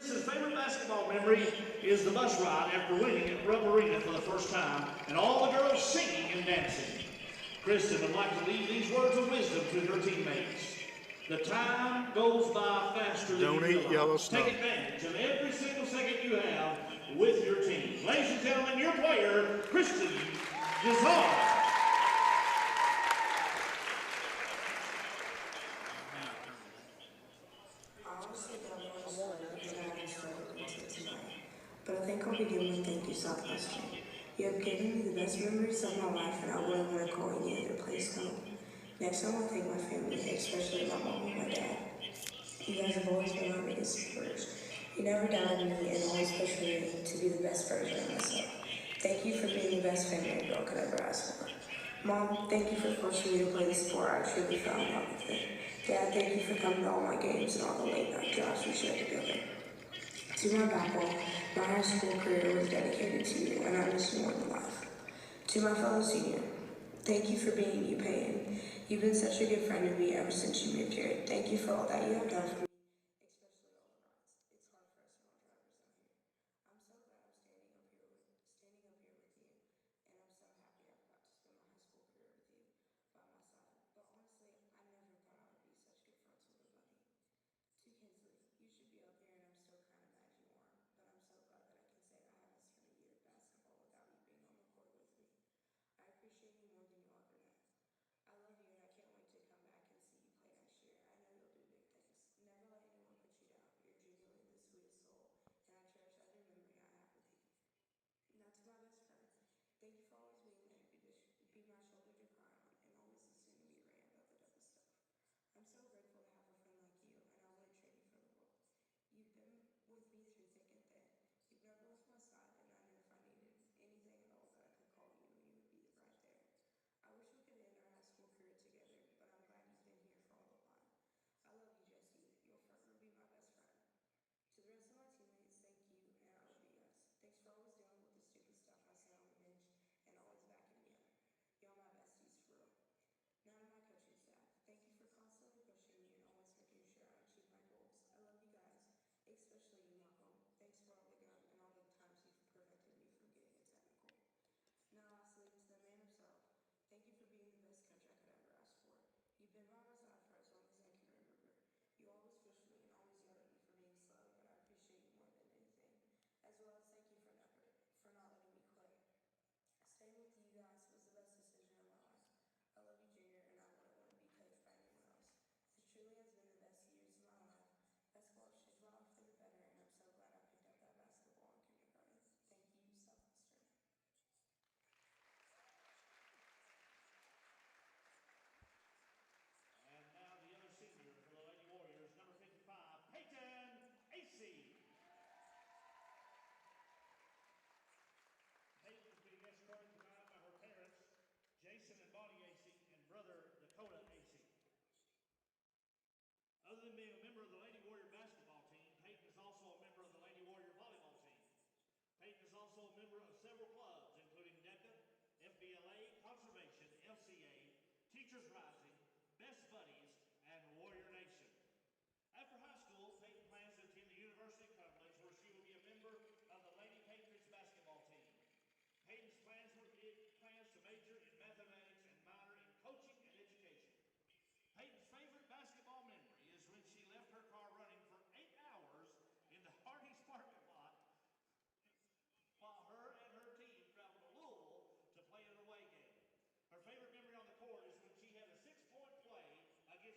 His favorite basketball memory is the bus ride after winning at Rupp Arena for the first time and all the girls singing and dancing. Kristen would like to leave these words of wisdom to her teammates. The time goes by faster than you realize. Yellow snow. Take advantage of every single second you have with your team. Ladies and gentlemen, your player, Kristen Gizar. But I think I'll begin with thank you, Southwestern. You have given me the best memories of my life, and I wouldn't want to call any other place home. Next, I want to thank my family, especially my mom and my dad. You guys have always been my biggest supporters. You never doubted me and always pushed me to be the best version of myself. Thank you for being the best family a girl could ever ask for. Mom, thank you for forcing me to play the sport I truly fell in love with it. Dad, thank you for coming to all my games and all the late night drives we shared together. To my backbone, my high school career was dedicated to you, and I miss you more than life. To my fellow senior, thank you for being you, Peyton. You've been such a good friend to me ever since you moved here. Thank you for all that you have done for me, especially all the rides. It's hard for us small drivers out here. I'm so glad I'm standing up here with you, and I'm so happy I've got to spend my high school career with you by my side. But honestly, I never thought I would be such good friends with a buddy. To Kinsley, you should be up here, and I'm still kind of mad you aren't, but I'm so glad that I can say I haven't spent a year of basketball without you being on the court with me. I appreciate you more than you'll ever know. I love you, and I can't wait to come back and see you play next year. I know you'll do big things. Never let anyone put you down. You're genuinely the sweetest soul, and I cherish every memory I have with you. Now to my best friend, thank you for always being there to be my shoulder to cry on, and always listening to me rant about the double stuff. I'm so grateful to have a friend like you, and I wouldn't trade you for the world. You've been with me through thick and thin. You've never left my side, and I knew if I needed anything at all that I could call you, and you would be right there. I wish we could end our high school career together, but I'm glad you've been here for all the while. I love you, Jesse. You'll forever be my best friend. To the rest of my teammates, thank you, and I love you guys. Thanks for always dealing with the stupid stuff I say on the bench and always backing me up. Y'all my besties for real. Now to my coaching staff, thank you for constantly pushing me and always making sure I achieve my goals. I love you guys, especially you, Malcolm. Thanks for all the gum and all the times you've prevented me from getting a technical. Now lastly, to the man himself, thank you for being the best coach I could ever ask for. You've been by my side for as long as I can remember. You always push me and always yell at me for being slow, but I appreciate you more than anything. As well as thank you for not letting me quit. Staying with you guys was the best decision of my life. I love you, Junior, and I wouldn't want to be coached by anyone else. This truly has been the best years of my life. Basketball has changed my life for the better, and I'm so glad I picked up that basketball in kindergarten. Thank you, Southwestern. And now the other senior for the Lady Warriors, number 55, Peyton Acey. Peyton is being escorted tonight by her parents, Jason and Bonnie Acey, and brother Dakota Acey. Other than being a member of the Lady Warrior basketball team, Peyton is also a member of the Lady Warrior volleyball team. Peyton is also a member of several clubs, including DECA, FBLA, Conservation, FCA, Teachers Rising, Best Buddies, and Warrior Nation. After high school, Peyton plans to attend the University of Cumberland, where she will be a member of the Lady Patriots basketball team. Peyton's plans to major in mathematics and minor in coaching and education. Peyton's favorite basketball memory is when she left her car running for 8 hours in the Hardee's parking lot while her and her team traveled to Louisville to play an away game. Her favorite memory on the court is when she had a 6-point play against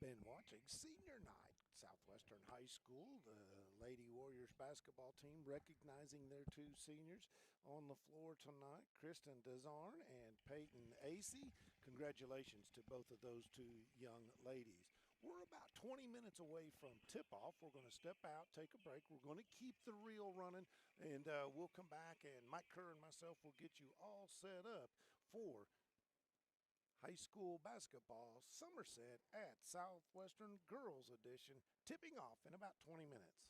been watching Senior Night, Southwestern High School, the Lady Warriors basketball team recognizing their two seniors on the floor tonight, Kristen Dezarn and Peyton Acey. Congratulations to both of those two young ladies. We're about 20 minutes away from tip-off. We're going to step out, take a break. We're going to keep the reel running, and we'll come back, and Mike Kerr and myself will get you all set up for high school basketball, Somerset at Southwestern Girls Edition, tipping off in about 20 minutes.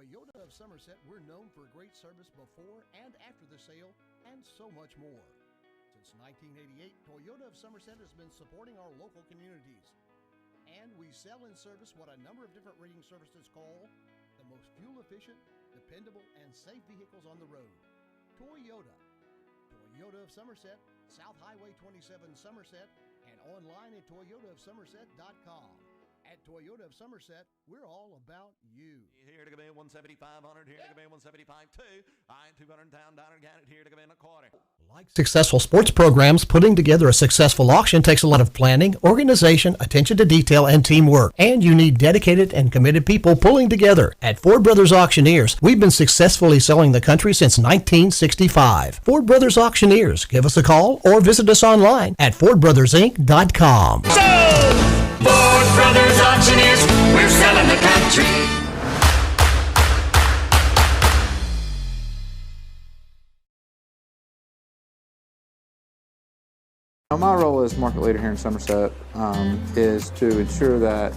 Toyota of Somerset, we're known for great service before and after the sale, and so much more. Since 1988, Toyota of Somerset has been supporting our local communities. And we sell and service what a number of different rating services call the most fuel-efficient, dependable, and safe vehicles on the road. Toyota. Toyota of Somerset, South Highway 27 Somerset, and online at toyotaofsomerset.com. At Toyota of Somerset, we're all about you. Here to come in 17500, here to come in 175 too. I 200 down, got it here to come in a quarter. Like successful sports programs, putting together a successful auction takes a lot of planning, organization, attention to detail, and teamwork. And you need dedicated and committed people pulling together. At Ford Brothers Auctioneers, we've been successfully selling the country since 1965. Ford Brothers Auctioneers. Give us a call or visit us online at FordBrothersInc.com. Ford Brothers Auctioneers, we're selling the country. My role as market leader here in Somerset is to ensure that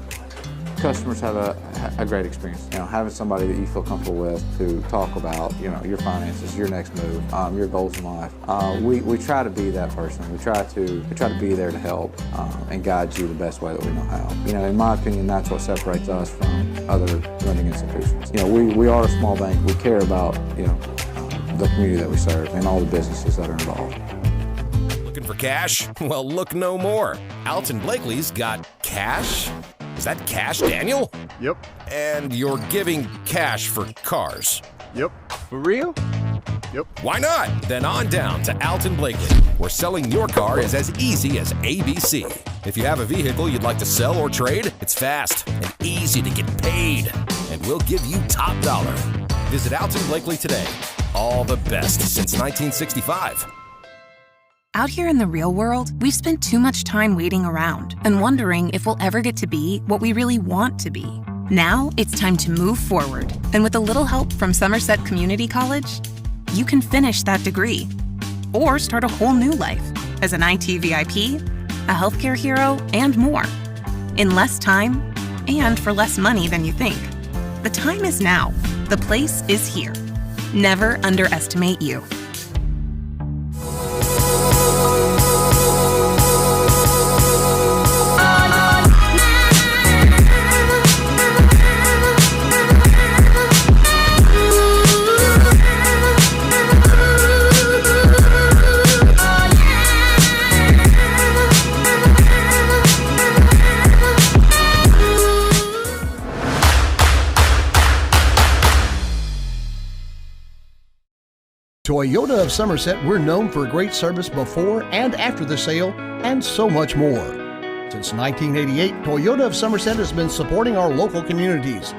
customers have a great experience. You know, having somebody that you feel comfortable with to talk about, you know, your finances, your next move, your goals in life. We try to be that person. We try to be there to help and guide you the best way that we know how. You know, in my opinion, that's what separates us from other lending institutions. You know, we are a small bank. We care about, you know, the community that we serve and all the businesses that are involved. Looking for cash? Well, look no more. Alton Blakely's got cash. Is that cash, Daniel? Yep. And you're giving cash for cars? Yep. For real? Yep. Why not? Then on down to Alton Blakely, where selling your car is as easy as ABC. If you have a vehicle you'd like to sell or trade, it's fast and easy to get paid. And we'll give you top dollar. Visit Alton Blakely today. All the best since 1965. Out here in the real world, we've spent too much time waiting around and wondering if we'll ever get to be what we really want to be. Now it's time to move forward, and with a little help from Somerset Community College, you can finish that degree or start a whole new life as an IT VIP, a healthcare hero, and more in less time and for less money than you think. The time is now. The place is here. Never underestimate you. Toyota of Somerset, we're known for great service before and after the sale, and so much more. Since 1988, Toyota of Somerset has been supporting our local communities.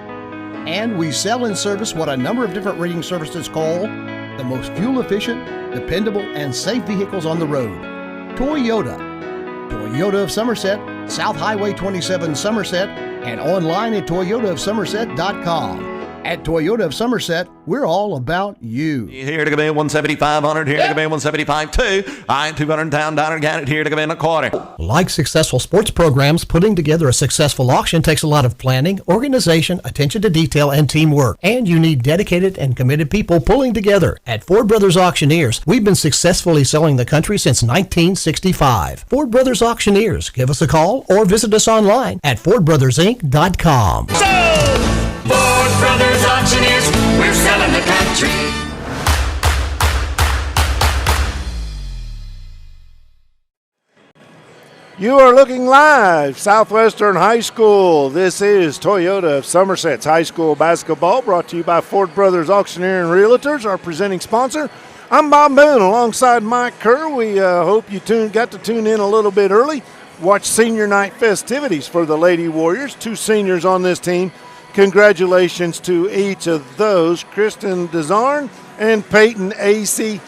And we sell and service what a number of different rating services call the most fuel-efficient, dependable, and safe vehicles on the road. Toyota. Toyota of Somerset, South Highway 27 Somerset, and online at toyotaofsomerset.com. At Toyota of Somerset, we're all about you. Here to come in 17500, here to come in 175 too. I 200 down, got it here to come in a quarter. Like successful sports programs, putting together a successful auction takes a lot of planning, organization, attention to detail, and teamwork. And you need dedicated and committed people pulling together. At Ford Brothers Auctioneers, we've been successfully selling the country since 1965. Ford Brothers Auctioneers. Give us a call or visit us online at FordBrothersInc.com. Ford Brothers Auctioneers, we're selling the country. You are looking live, Southwestern High School. This is Toyota of Somerset's high school basketball, brought to you by Ford Brothers Auctioneer and Realtors, our presenting sponsor. I'm Bob Boone alongside Mike Kerr. We hope you got to tune in a little bit early. Watch senior night festivities for the Lady Warriors. 2 seniors on this team. Congratulations to each of those, Kristen Desarn and Peyton Acey.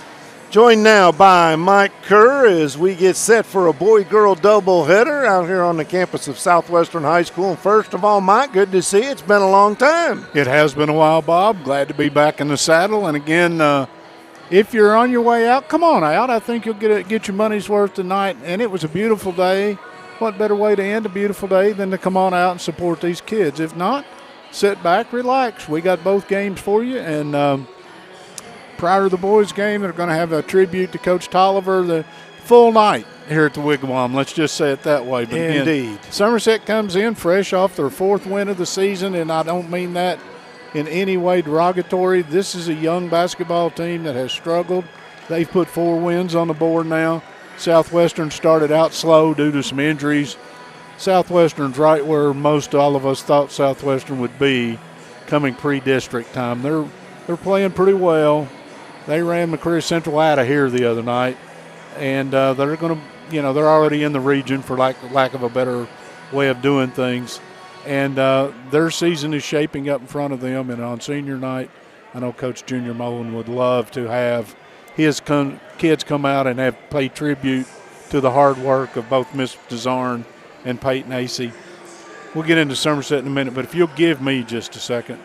Joined now by Mike Kerr as we get set for a boy-girl doubleheader out here on the campus of Southwestern High School. And first of all, Mike, good to see you. It's been a long time. It has been a while, Bob. Glad to be back in the saddle. And again, if you're on your way out, come on out. I think you'll get your money's worth tonight. And it was a beautiful day. What better way to end a beautiful day than to come on out and support these kids? If not, sit back, relax. We got both games for you, and prior to the boys' game, they're going to have a tribute to Coach Tolliver the full night here at the Wigwam. Let's just say it that way. But Indeed. Again, Somerset comes in fresh off their 4th win of the season, and I don't mean that in any way derogatory. This is a young basketball team that has struggled. They've put 4 wins on the board now. Southwestern started out slow due to some injuries. Southwestern's right where most all of us thought Southwestern would be coming pre-district time. They're playing pretty well. They ran McCreary Central out of here the other night, and they're going to, they're already in the region for lack of a better way of doing things. And their season is shaping up in front of them. And on senior night, I know Coach Junior Mullen would love to have his kids come out and have pay tribute to the hard work of both Miss DeZarn and Peyton Acey. We'll get into Somerset in a minute, but if you'll give me just a second.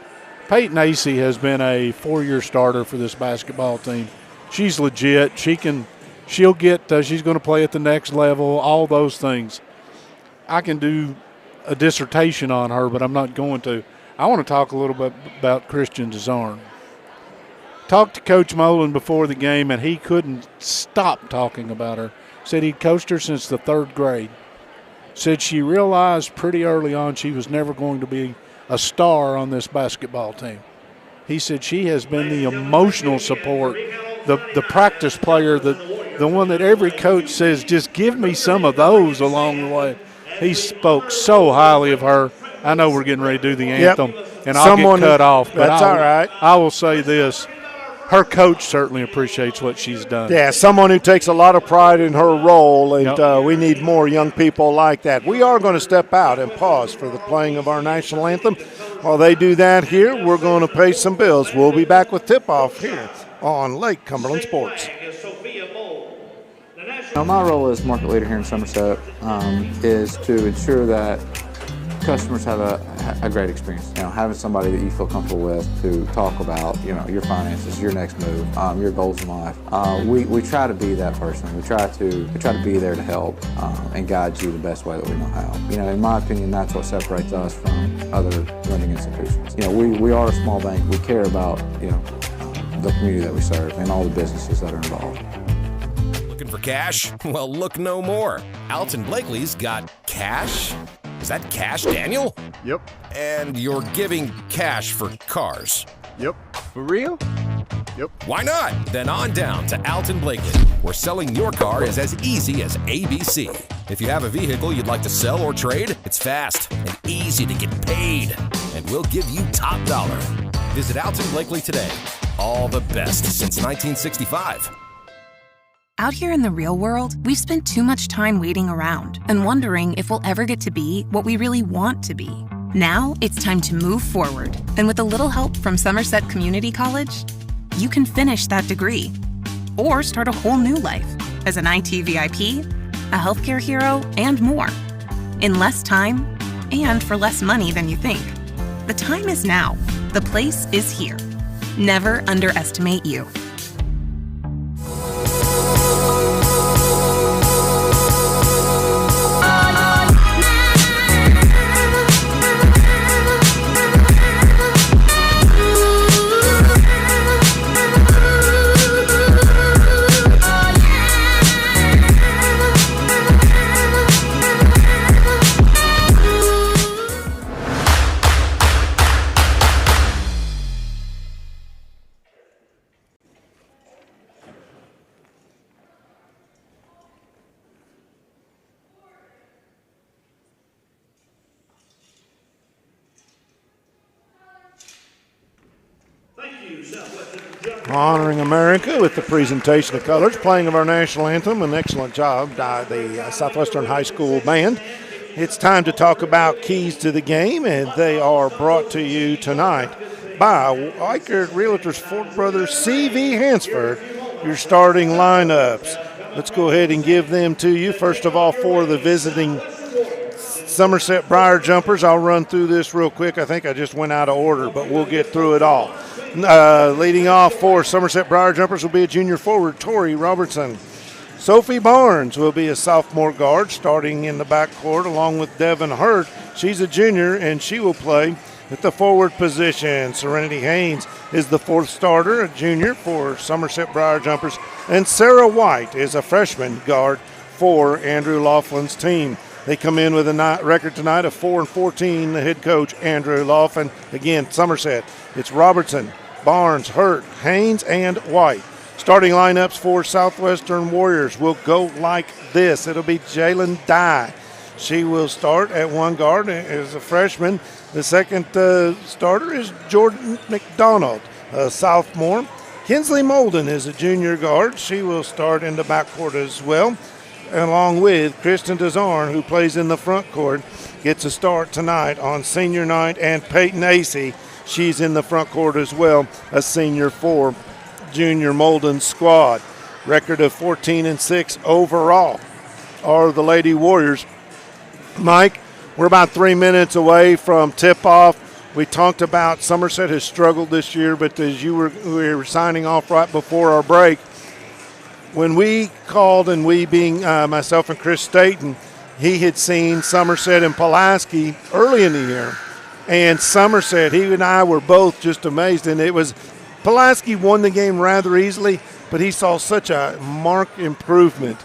Peyton Acey has been a 4-year starter for this basketball team. She's legit. She's going to play at the next level, all those things. I can do a dissertation on her, but I'm not going to. I want to talk a little bit about Christian DeZarn. Talked to Coach Mullen before the game, and he couldn't stop talking about her. Said he'd coached her since the 3rd grade. Said she realized pretty early on she was never going to be a star on this basketball team. He said she has been the emotional support, the practice player, the one that every coach says, just give me some of those along the way. He spoke so highly of her. I know we're getting ready to do the anthem, and I'll get cut off. But that's all right. I will say this. Her coach certainly appreciates what she's done. Yeah, someone who takes a lot of pride in her role, and we need more young people like that. We are going to step out and pause for the playing of our national anthem. While they do that here, we're going to pay some bills. We'll be back with tip-off here on Lake Cumberland Sports. Now, my role as market leader here in Somerset is to ensure that customers have a great experience. Having somebody that you feel comfortable with to talk about, your finances, your next move, your goals in life. We try to be that person. We try to be there to help and guide you the best way that we know how. In my opinion, that's what separates us from other lending institutions. We are a small bank. We care about the community that we serve and all the businesses that are involved. Looking for cash? Well, look no more. Alton Blakely's got cash. Is that cash, Daniel? Yep. And you're giving cash for cars? Yep. For real? Yep. Why not? Then on down to Alton Blakely, where selling your car is as easy as ABC. If you have a vehicle you'd like to sell or trade, it's fast and easy to get paid. And we'll give you top dollar. Visit Alton Blakely today. All the best since 1965. Out here in the real world, we've spent too much time waiting around and wondering if we'll ever get to be what we really want to be. Now it's time to move forward, and with a little help from Somerset Community College, you can finish that degree or start a whole new life as an IT VIP, a healthcare hero, and more. In less time and for less money than you think. The time is now. The place is here. Never underestimate you. Honoring America with the presentation of colors, playing of our national anthem. An excellent job by the Southwestern High School band. It's time to talk about keys to the game, and they are brought to you tonight by Weichert Realtors Ford Brothers C.V. Hansford, your starting lineups. Let's go ahead and give them to you. First of all, for the visiting Somerset Briar Jumpers, I'll run through this real quick. I think I just went out of order, but we'll get through it all. Leading off for Somerset Briar Jumpers will be a junior forward, Tori Robertson. Sophie Barnes will be a sophomore guard starting in the backcourt along with Devin Hurt. She's a junior, and she will play At the forward position, Serenity Haynes is the fourth starter, a junior for Somerset Briar Jumpers, and Sarah White is a freshman guard for Andrew Laughlin's team. They come in with a record tonight of 4-14. The head coach, Andrew Laughlin. Again, Somerset. It's Robertson, Barnes, Hurt, Haynes, and White. Starting lineups for Southwestern Warriors will go like this. It'll be Jalen Dye. She will start at one guard as a freshman. The second starter is Jordan McDonald, a sophomore. Kinsley Molden is a junior guard. She will start in the backcourt as well, along with Kristen Desarn, who plays in the front court, gets a start tonight on senior night, and Peyton Acey, she's in the front court as well, a senior for junior Molden squad. Record of 14-6 overall are the Lady Warriors. Mike, we're about 3 minutes away from tip-off. We talked about Somerset has struggled this year, but as we were signing off right before our break, when we called, and we being myself and Chris Staten, he had seen Somerset and Pulaski early in the year. And Somerset, he and I were both just amazed. And it was Pulaski won the game rather easily, but he saw such a marked improvement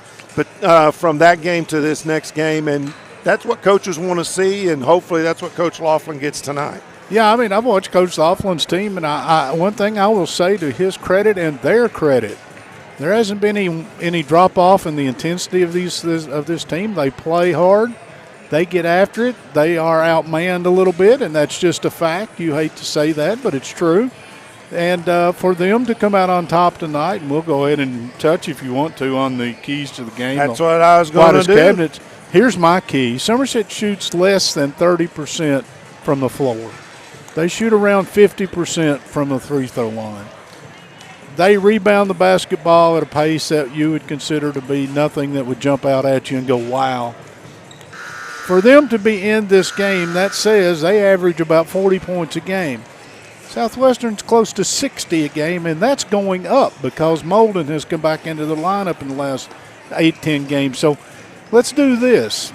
from that game to this next game. And that's what coaches want to see, and hopefully that's what Coach Laughlin gets tonight. Yeah, I mean, I've watched Coach Laughlin's team, and one thing I will say to his credit and their credit, there hasn't been any drop-off in the intensity of this team. They play hard. They get after it. They are outmanned a little bit, and that's just a fact. You hate to say that, but it's true. And for them to come out on top tonight, and we'll go ahead and touch, if you want to, on the keys to the game. That's what I was going to do. Cabinets. Here's my key. Somerset shoots less than 30% from the floor. They shoot around 50% from the free-throw line. They rebound the basketball at a pace that you would consider to be nothing that would jump out at you and go, wow. For them to be in this game, that says they average about 40 points a game. Southwestern's close to 60 a game, and that's going up because Molden has come back into the lineup in the last 8-10 games. So let's do this.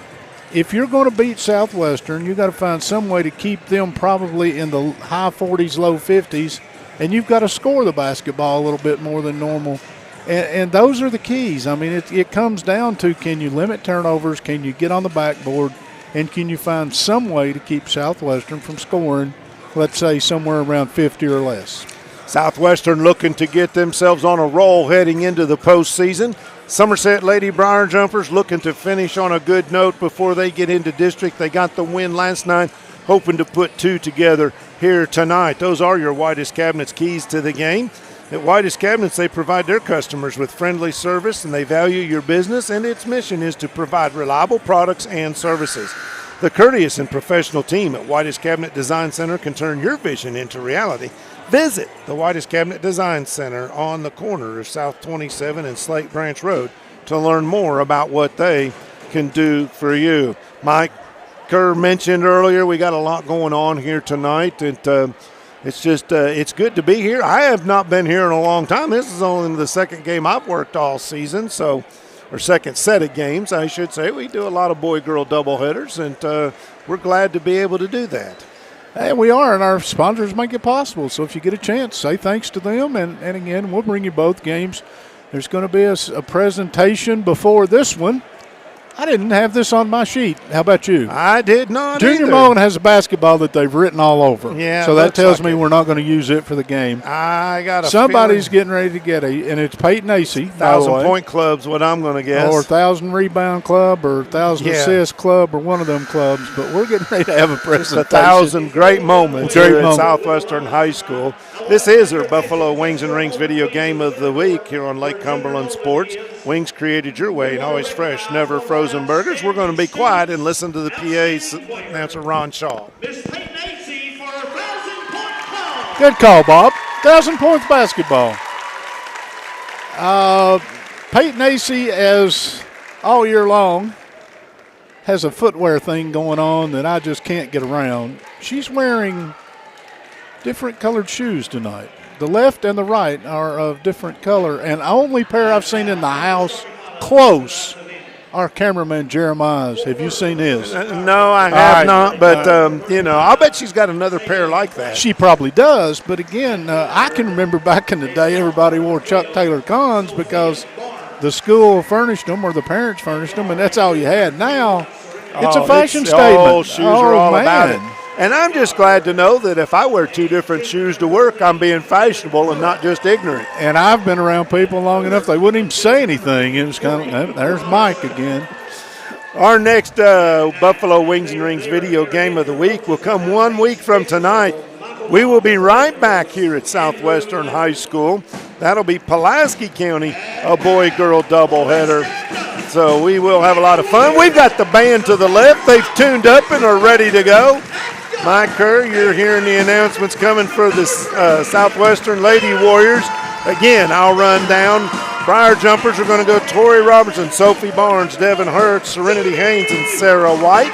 If you're going to beat Southwestern, you've got to find some way to keep them probably in the high 40s, low 50s, and you've got to score the basketball a little bit more than normal. And those are the keys. I mean, it comes down to, can you limit turnovers, can you get on the backboard, and can you find some way to keep Southwestern from scoring, let's say, somewhere around 50 or less. Southwestern looking to get themselves on a roll heading into the postseason. Somerset Lady Briar Jumpers looking to finish on a good note before they get into district. They got the win last night, hoping to put two together here tonight. Those are your Whitest Cabinets keys to the game. At Whitest Cabinets, they provide their customers with friendly service, and they value your business, and its mission is to provide reliable products and services. The courteous and professional team at Whitest Cabinet Design Center can turn your vision into reality. Visit the Whitest Cabinet Design Center on the corner of South 27 and Slate Branch Road to learn more about what they can do for you. Mike Kerr mentioned earlier, we got a lot going on here tonight. It's good to be here. I have not been here in a long time. This is only the second game I've worked all season, or second set of games, I should say. We do a lot of boy-girl doubleheaders, and we're glad to be able to do that. Hey, we are, and our sponsors make it possible. So if you get a chance, say thanks to them. And again, we'll bring you both games. There's going to be a presentation before this one. I didn't have this on my sheet. How about you? I did not Junior either. Mullen has a basketball that they've written all over. Yeah, so that tells like me it. We're not going to use it for the game. I got a Somebody's feeling. getting ready to get and it's Peyton Acey. 1,000-point club's what I'm going to guess. Or 1,000 rebound club or 1,000 assist club or one of them clubs. But we're getting ready to have a presentation. 1,000 great moments here at Southwestern High School. This is our Buffalo Wings and Rings video game of the week here on Lake Cumberland Sports. Wings created your way and always fresh, never frozen burgers. We're going to be quiet and listen to the PA announcer, Ron Shaw. Miss Peyton Acey for her 1,000-point club. Good call, Bob. 1,000 points basketball. Peyton Acey, as all year long, has a footwear thing going on that I just can't get around. She's wearing different colored shoes tonight. The left and the right are of different color, and the only pair I've seen in the house close our cameraman Jeremiah's. Have you seen his? No, I have not, but, I'll bet she's got another pair like that. She probably does, but again, I can remember back in the day everybody wore Chuck Taylor Cons because the school furnished them or the parents furnished them, and that's all you had. Now, it's a fashion statement. Shoes are all about it. And I'm just glad to know that if I wear two different shoes to work, I'm being fashionable and not just ignorant. And I've been around people long enough, they wouldn't even say anything. It was kind of, there's Mike again. Our next Buffalo Wings and Rings video game of the week will come 1 week from tonight. We will be right back here at Southwestern High School. That'll be Pulaski County, a boy-girl doubleheader. So we will have a lot of fun. We've got the band to the left. They've tuned up and are ready to go. Mike Kerr, you're hearing the announcements coming for the Southwestern Lady Warriors. Again, I'll run down. Briar Jumpers are going to go Tori Robertson, Sophie Barnes, Devin Hurts, Serenity Haynes, and Sarah White.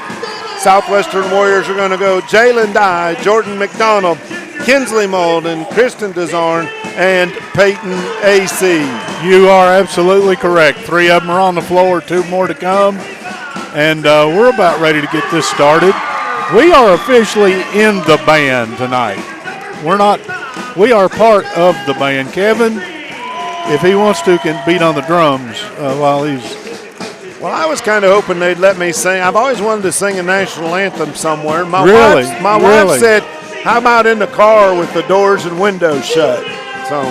Southwestern Warriors are going to go Jalen Dye, Jordan McDonald, Kinsley Molden, Kristen Desarn, and Peyton A.C. You are absolutely correct. 3 of them are on the floor, 2 more to come. And we're about ready to get this started. We are officially in the band tonight. We are part of the band. Kevin, if he wants to, can beat on the drums while he's. Well, I was kind of hoping they'd let me sing. I've always wanted to sing a national anthem somewhere. My wife said, how about in the car with the doors and windows shut? So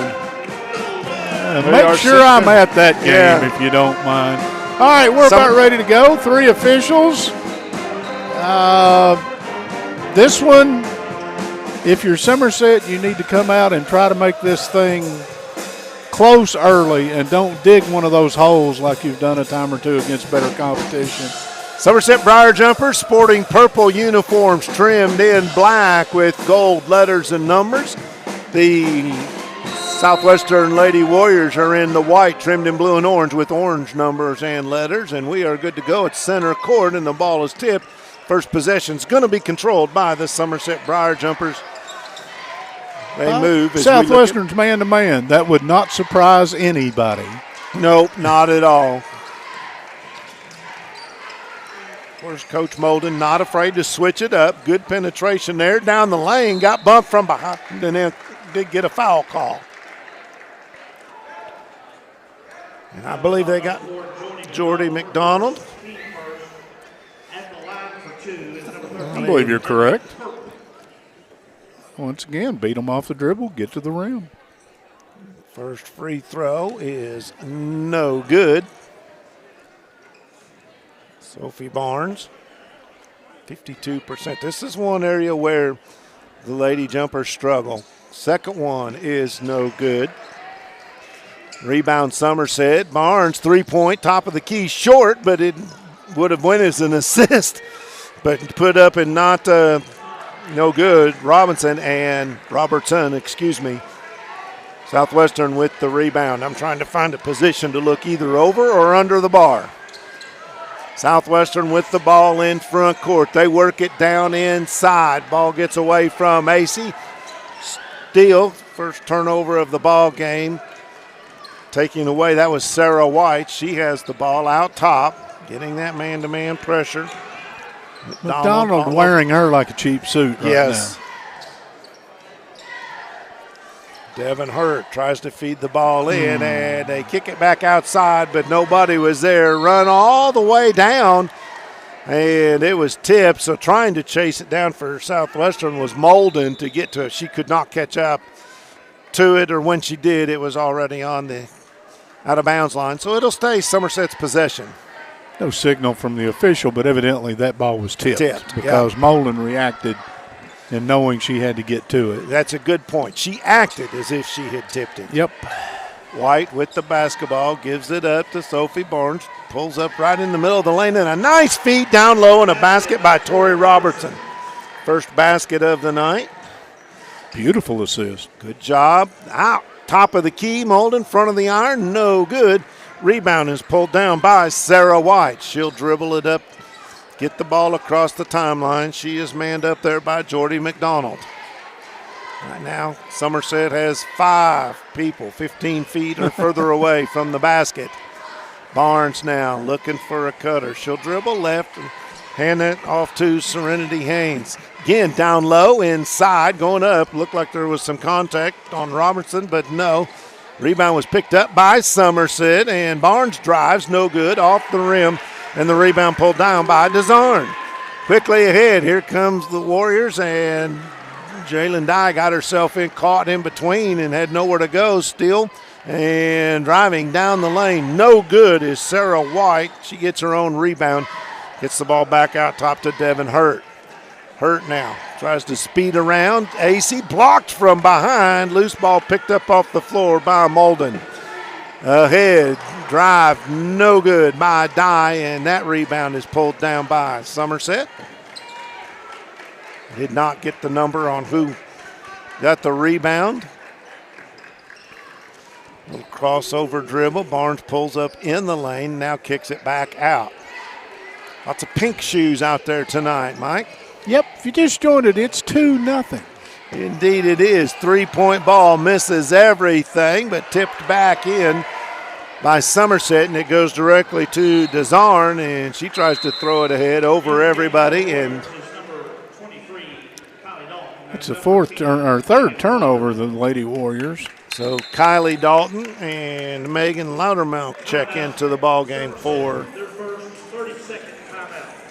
make sure I'm at that game if you don't mind. All right, we're about ready to go. 3 officials. This one, if you're Somerset, you need to come out and try to make this thing close early and don't dig one of those holes like you've done a time or two against better competition. Somerset Briar Jumpers sporting purple uniforms trimmed in black with gold letters and numbers. The Southwestern Lady Warriors are in the white trimmed in blue and orange with orange numbers and letters, and we are good to go at center court, and the ball is tipped. First possession is going to be controlled by the Somerset Briar Jumpers. They move. Southwestern's man-to-man. That would not surprise anybody. Nope, not at all. Of course, Coach Molden not afraid to switch it up. Good penetration there. Down the lane, got bumped from behind, and then did get a foul call. And I believe they got Jordy McDonald. I believe you're correct. Once again, beat them off the dribble, get to the rim. First free throw is no good. Sophie Barnes, 52%. This is one area where the Lady Jumpers struggle. Second one is no good. Rebound Somerset. Barnes, 3-point, top of the key, short, but it would have went as an assist. But put up and not no good. Robertson, Southwestern with the rebound. I'm trying to find a position to look either over or under the bar. Southwestern with the ball in front court. They work it down inside. Ball gets away from AC. Steele, first turnover of the ball game. Taking away, that was Sarah White. She has the ball out top, getting that man-to-man pressure. McDonald wearing her like a cheap suit right now. Devin Hurt tries to feed the ball in, and they kick it back outside, but nobody was there. Run all the way down, and it was tipped. So trying to chase it down for Southwestern was Molden to get to it. She could not catch up to it, or when she did, it was already on the out-of-bounds line. So it'll stay Somerset's possession. No signal from the official, but evidently that ball was tipped because Molden reacted and knowing she had to get to it. That's a good point. She acted as if she had tipped it. Yep. White with the basketball, gives it up to Sophie Barnes, pulls up right in the middle of the lane, and a nice feed down low and a basket by Tori Robertson. First basket of the night. Beautiful assist. Good job. Out. Top of the key, Molden, front of the iron, no good. Rebound is pulled down by Sarah White. She'll dribble it up, get the ball across the timeline. She is manned up there by Jordy McDonald. Right now, Somerset has 5 people 15 feet or further away from the basket. Barnes now looking for a cutter. She'll dribble left and hand it off to Serenity Haynes. Again, down low, inside, going up. Looked like there was some contact on Robertson, but no. Rebound was picked up by Somerset, and Barnes drives, no good, off the rim, and the rebound pulled down by Desarn. Quickly ahead, here comes the Warriors, and Jalen Dye got herself caught in between and had nowhere to go still. And driving down the lane, no good, is Sarah White. She gets her own rebound, gets the ball back out top to Devin Hurt. Hurt now tries to speed around. AC blocked from behind. Loose ball picked up off the floor by Molden. Ahead, drive, no good by Dye, and that rebound is pulled down by Somerset. Did not get the number on who got the rebound. Little crossover dribble. Barnes pulls up in the lane, now kicks it back out. Lots of pink shoes out there tonight, Mike. Yep, if you just joined it, it's 2-0. Indeed it is. 3-point ball, misses everything, but tipped back in by Somerset, and it goes directly to Desarn, and she tries to throw it ahead over everybody, and it's the third turnover of the Lady Warriors. So Kylie Dalton and Megan Loudermilk check into the ball game for.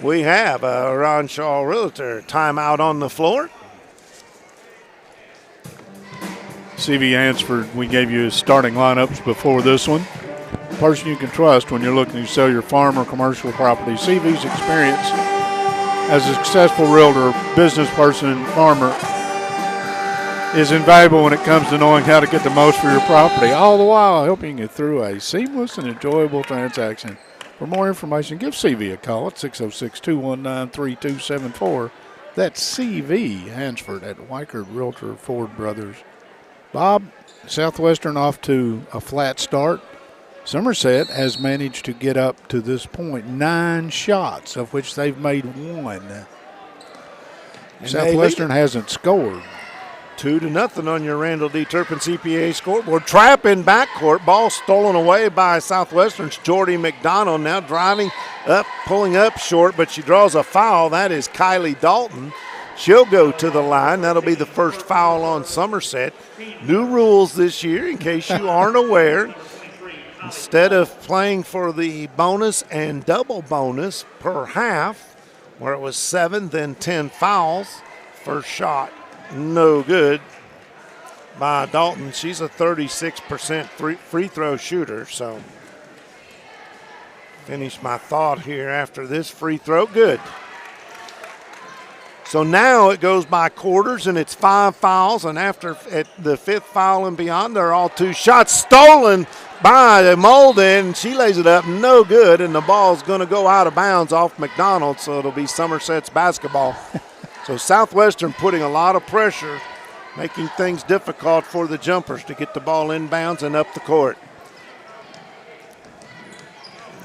We have a Ron Shaw Realtor timeout on the floor. CV Hansford, we gave you starting lineups before this one. Person you can trust when you're looking to sell your farm or commercial property. CV's experience as a successful realtor, business person, and farmer is invaluable when it comes to knowing how to get the most for your property, all the while helping you through a seamless and enjoyable transaction. For more information, give CV a call at 606-219-3274. That's CV Hansford at Weichert Realtor Ford Brothers. Bob, Southwestern off to a flat start. Somerset has managed to get up to this point 9 shots, of which they've made 1. Southwestern hasn't scored. 2-0 on your Randall D. Turpin CPA scoreboard. Trap in backcourt. Ball stolen away by Southwestern's Jordy McDonald. Now driving up, pulling up short, but she draws a foul. That is Kylie Dalton. She'll go to the line. That'll be the first foul on Somerset. New rules this year, in case you aren't aware. Instead of playing for the bonus and double bonus per half, where it was 7, then 10 fouls, first shot no good by Dalton. She's a 36% free throw shooter, so finish my thought here after this free throw. Good. So now it goes by quarters, and it's 5 fouls, and after at the 5th foul and beyond, they're all 2 shots stolen by Molden. She lays it up, no good, and the ball's going to go out of bounds off McDonald, so it'll be Somerset's basketball. So Southwestern putting a lot of pressure, making things difficult for the jumpers to get the ball inbounds and up the court.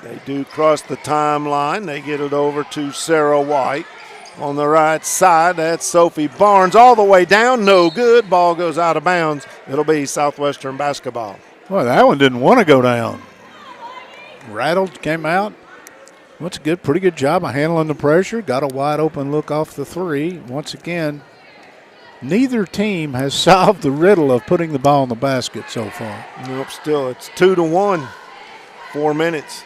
They do cross the timeline. They get it over to Sarah White. On the right side, that's Sophie Barnes all the way down, no good. Ball goes out of bounds. It'll be Southwestern basketball. Well, that one didn't want to go down. Rattled, came out. What's a pretty good job of handling the pressure. Got a wide open look off the 3. Once again, neither team has solved the riddle of putting the ball in the basket so far. Nope, still it's 2-1. 4 minutes,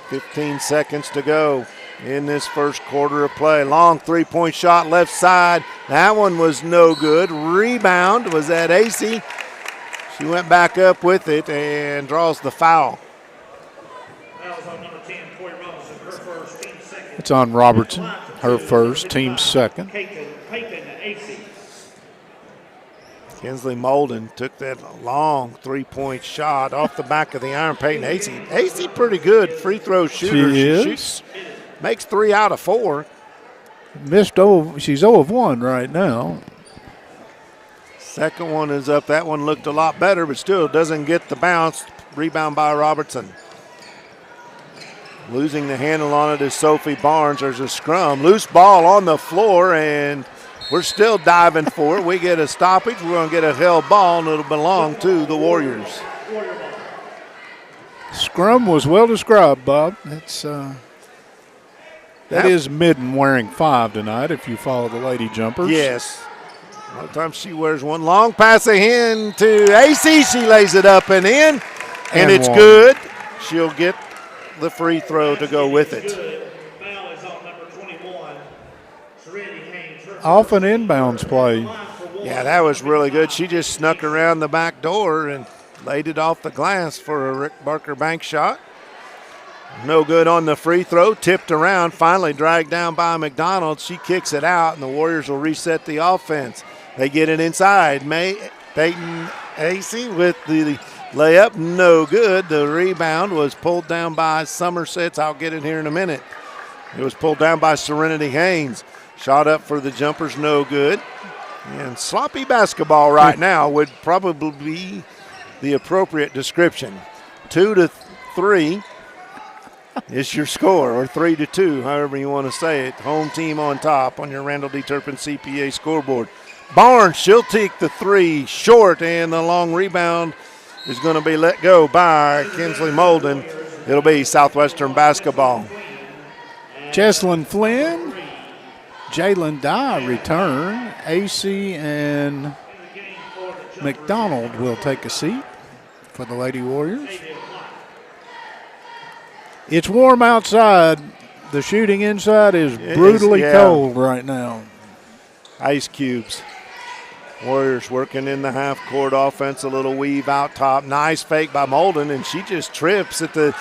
15 seconds to go in this first quarter of play. Long 3-point shot left side. That one was no good. Rebound was at AC. She went back up with it and draws the foul. It's on Robertson, her first, team second. Kinsley Molden took that long 3-point shot off the back of the iron. Peyton AC pretty good free throw shooter. She makes 3 out of 4. She's 0 of 1 right now. Second one is up. That one looked a lot better, but still doesn't get the bounce. Rebound by Robertson. Losing the handle on it is Sophie Barnes. There's a scrum. Loose ball on the floor, and we're still diving for it. We get a stoppage. We're going to get a held ball, and it'll belong to the Warriors. Scrum was well described, Bob. That is Midden wearing 5 tonight if you follow the Lady Jumpers. Yes. A lot of times she wears one. Long pass ahead to AC. She lays it up and in, and it's good. She'll get the free throw to go with it. Foul is on number 21, Serenity Haynes. Off an inbounds play. Yeah, that was really good. She just snuck around the back door and laid it off the glass for a Rick Barker bank shot. No good on the free throw. Tipped around, finally dragged down by McDonald. She kicks it out, and the Warriors will reset the offense. They get it inside. Peyton AC with the layup, no good. The rebound was pulled down by Somerset. I'll get it here in a minute. It was pulled down by Serenity Haynes. Shot up for the Jumpers, no good. And sloppy basketball right now would probably be the appropriate description. 2-3 is your score, or 3-2, however you want to say it. Home team on top on your Randall D. Turpin CPA scoreboard. Barnes, she'll take the 3 short, and the long rebound is going to be let go by Kinsley Molden. It'll be Southwestern basketball. Jesslyn Flynn, Jalen Dye return. AC and McDonald will take a seat for the Lady Warriors. It's warm outside. The shooting inside is brutally cold right now. Ice cubes. Warriors working in the half court offense, a little weave out top. Nice fake by Molden, and she just trips at the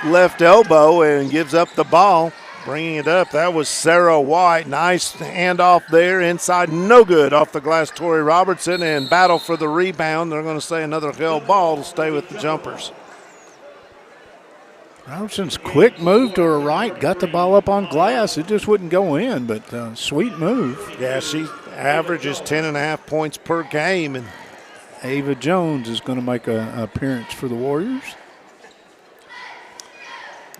left elbow and gives up the ball. Bringing it up, that was Sarah White. Nice handoff there inside, no good off the glass. Tori Robertson, and battle for the rebound. They're going to say another held ball to stay with the Jumpers. Robertson's quick move to her right, got the ball up on glass. It just wouldn't go in, but sweet move. Yeah, she averages 10.5 points per game. And Ava Jones is going to make an appearance for the Warriors.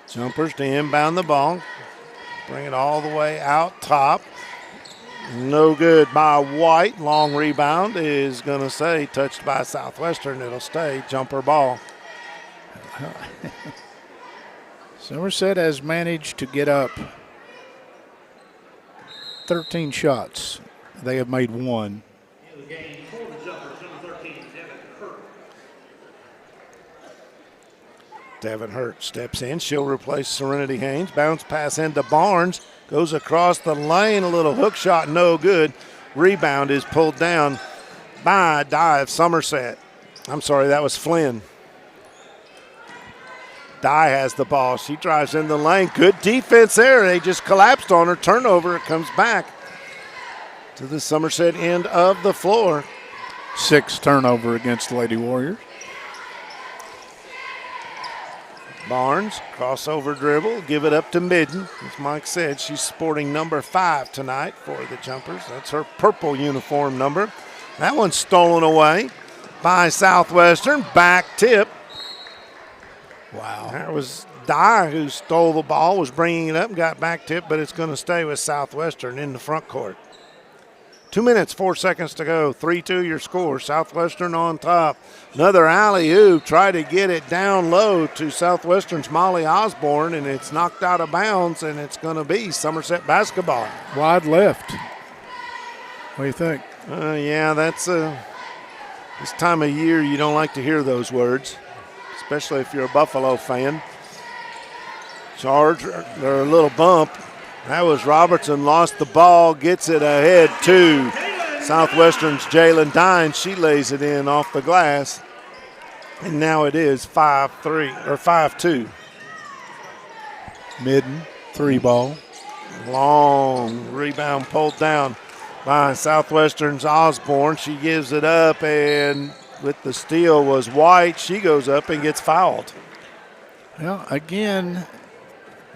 Jumpers to inbound the ball. Bring it all the way out top. No good by White. Long rebound is going to say touched by Southwestern. It'll stay jumper ball. Somerset has managed to get up 13 shots. They have made 1. Devin Hurt steps in. She'll replace Serenity Haynes. Bounce pass into Barnes. Goes across the lane. A little hook shot, no good. Rebound is pulled down by Dive Somerset. I'm sorry, that was Flynn. Dye has the ball. She drives in the lane. Good defense there. They just collapsed on her. Turnover. It comes back to the Somerset end of the floor. 6 turnover against the Lady Warriors. Barnes, crossover dribble, give it up to Midden. As Mike said, she's sporting number 5 tonight for the Jumpers. That's her purple uniform number. That one's stolen away by Southwestern. Back tip. Wow. That was Dye who stole the ball, was bringing it up, got back tip, but it's going to stay with Southwestern in the front court. 2 minutes, 4 seconds to go. 3-2 your score. Southwestern on top. Another alley-oop. Try to get it down low to Southwestern's Molly Osborne, and it's knocked out of bounds, and it's going to be Somerset basketball. Wide left. What do you think? Yeah, that's this time of year you don't like to hear those words, especially if you're a Buffalo fan. Charge, or a little bump. That was Robertson, lost the ball, gets it ahead to Southwestern's Jalen Dine. She lays it in off the glass, and now it is 5-3 or 5-2. Midden, 3 ball. Long rebound pulled down by Southwestern's Osborne. She gives it up, and with the steal was White. She goes up and gets fouled. Well, again,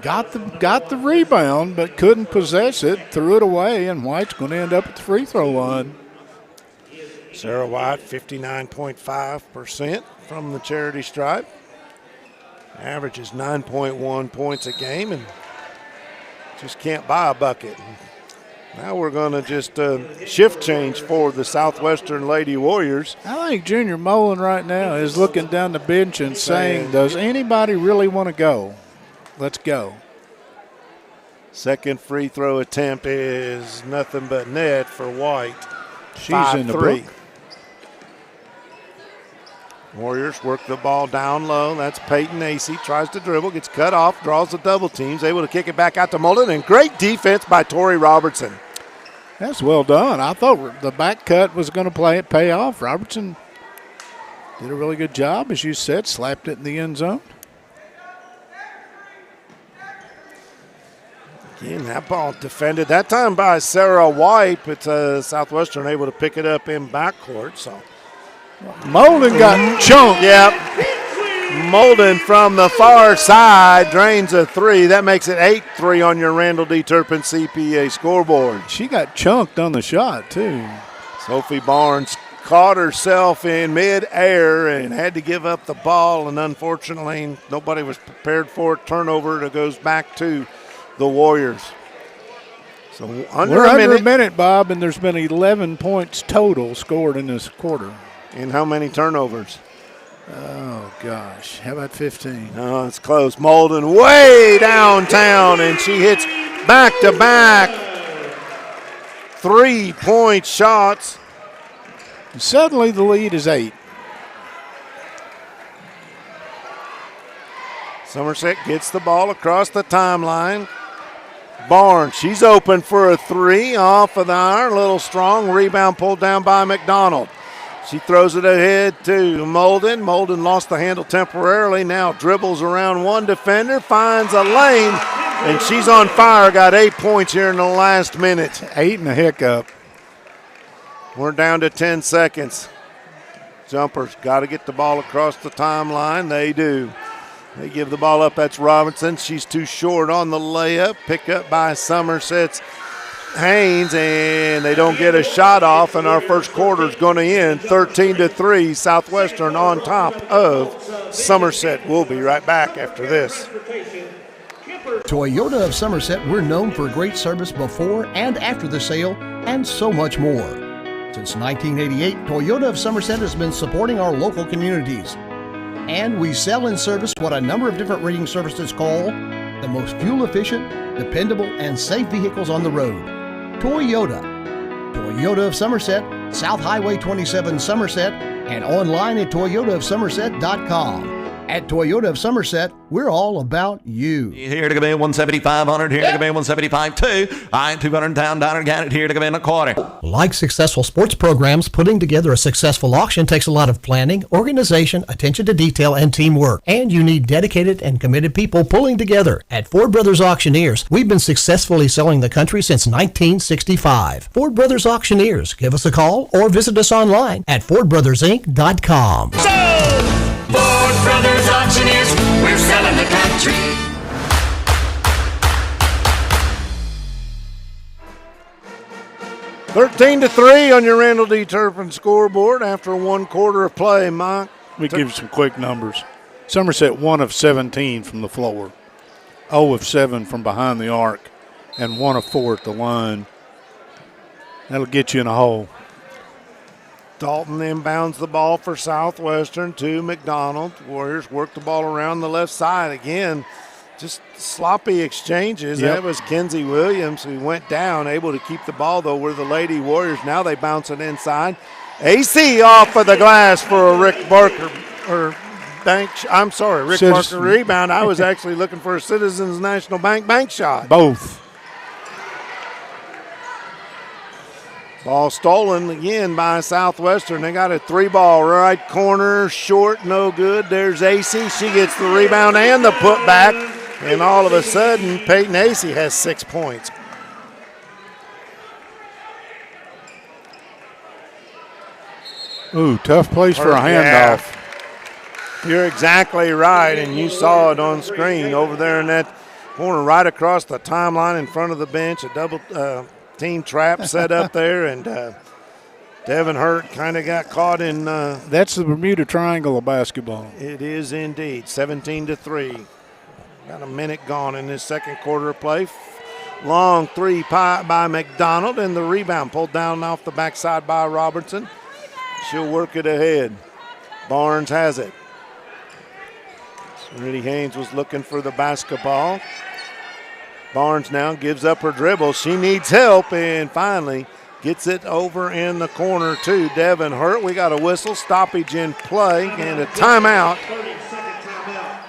got the rebound, but couldn't possess it, threw it away, and White's going to end up at the free throw line. Sarah White, 59.5% from the charity stripe. Averages 9.1 points a game and just can't buy a bucket. Now we're going to just shift change for the Southwestern Lady Warriors. I think Junior Mullen right now is looking down the bench and saying, does anybody really want to go? Let's go. Second free throw attempt is nothing but net for White. She's in the book. Warriors work the ball down low. That's Peyton Acey. Tries to dribble, gets cut off, draws the double teams, able to kick it back out to Mullen, and great defense by Tori Robertson. That's well done. I thought the back cut was going to pay off. Robertson did a really good job, as you said, slapped it in the end zone. Again, that ball defended that time by Sarah White, but Southwestern able to pick it up in backcourt. So Molden got chunked. Yep. Molden from the far side drains a three. That makes it 8-3 on your Randall D. Turpin CPA scoreboard. She got chunked on the shot, too. Sophie Barnes caught herself in midair and had to give up the ball, and unfortunately nobody was prepared for it. Turnover that goes back to the Warriors. So we're under a minute, Bob, and there's been 11 points total scored in this quarter. And how many turnovers? Oh, gosh. How about 15? Oh, it's close. Molden way downtown, and she hits back-to-back 3-point shots. And suddenly the lead is 8. Somerset gets the ball across the timeline. Barnes, she's open for a three off of the iron. A little strong. Rebound pulled down by McDonald. She throws it ahead to Molden. Molden lost the handle temporarily. Now dribbles around one defender, finds a lane, and she's on fire. Got 8 points here in the last minute. 8 and a hiccup. We're down to 10 seconds. Jumpers got to get the ball across the timeline. They do. They give the ball up. That's Robinson. She's too short on the layup. Pick up by Somerset's Haynes, and they don't get a shot off, and our first quarter is going to end 13-3. Southwestern on top of Somerset. We'll be right back after this. Toyota of Somerset, we're known for great service before and after the sale, and so much more. Since 1988, Toyota of Somerset has been supporting our local communities. And we sell and service what a number of different rating services call the most fuel-efficient, dependable, and safe vehicles on the road. Toyota. Toyota of Somerset, South Highway 27 Somerset, and online at toyotaofsomerset.com. At Toyota of Somerset, we're all about you. Here to come in 175-100, here to come in 175-2. I ain't 200 down, diner, got it here to come in a quarter. Like successful sports programs, putting together a successful auction takes a lot of planning, organization, attention to detail, and teamwork. And you need dedicated and committed people pulling together. At Ford Brothers Auctioneers, we've been successfully selling the country since 1965. Ford Brothers Auctioneers. Give us a call or visit us online at FordBrothersInc.com. Ford Brothers Auctioneers, we're selling the country. (13-3) on your Randall D. Turpin scoreboard after 1 quarter of play. Mike, we give you some quick numbers. Somerset 1 of 17 from the floor, 0 of 7 from behind the arc, and 1 of 4 at the line. That'll get you in a hole. Dalton inbounds the ball for Southwestern to McDonald. Warriors work the ball around the left side again. Just sloppy exchanges. Yep. That was Kenzie Williams who went down, able to keep the ball, though, were the Lady Warriors. Now they bounce it inside. AC off of the glass for a Rick Barker, Barker rebound. I was actually looking for a Citizens National Bank shot. Both. Ball stolen again by Southwestern. They got a 3-ball right corner, short, no good. There's AC. She gets the rebound and the putback. And all of a sudden, Peyton AC has 6 points. Ooh, tough place for a handoff. Yeah. You're exactly right, and you saw it on screen over there in that corner right across the timeline in front of the bench. A double team trap set up there, and Devin Hurt kind of got caught in. That's the Bermuda Triangle of basketball. It is indeed. 17-3. Got a minute gone in this second quarter of play. Long three by McDonald, and the rebound pulled down off the backside by Robertson. She'll work it ahead. Barnes has it. Serenity Haynes was looking for the basketball. Barnes now gives up her dribble. She needs help, and finally gets it over in the corner to Devin Hurt. We got a whistle, stoppage in play, and a timeout. 30-second timeout.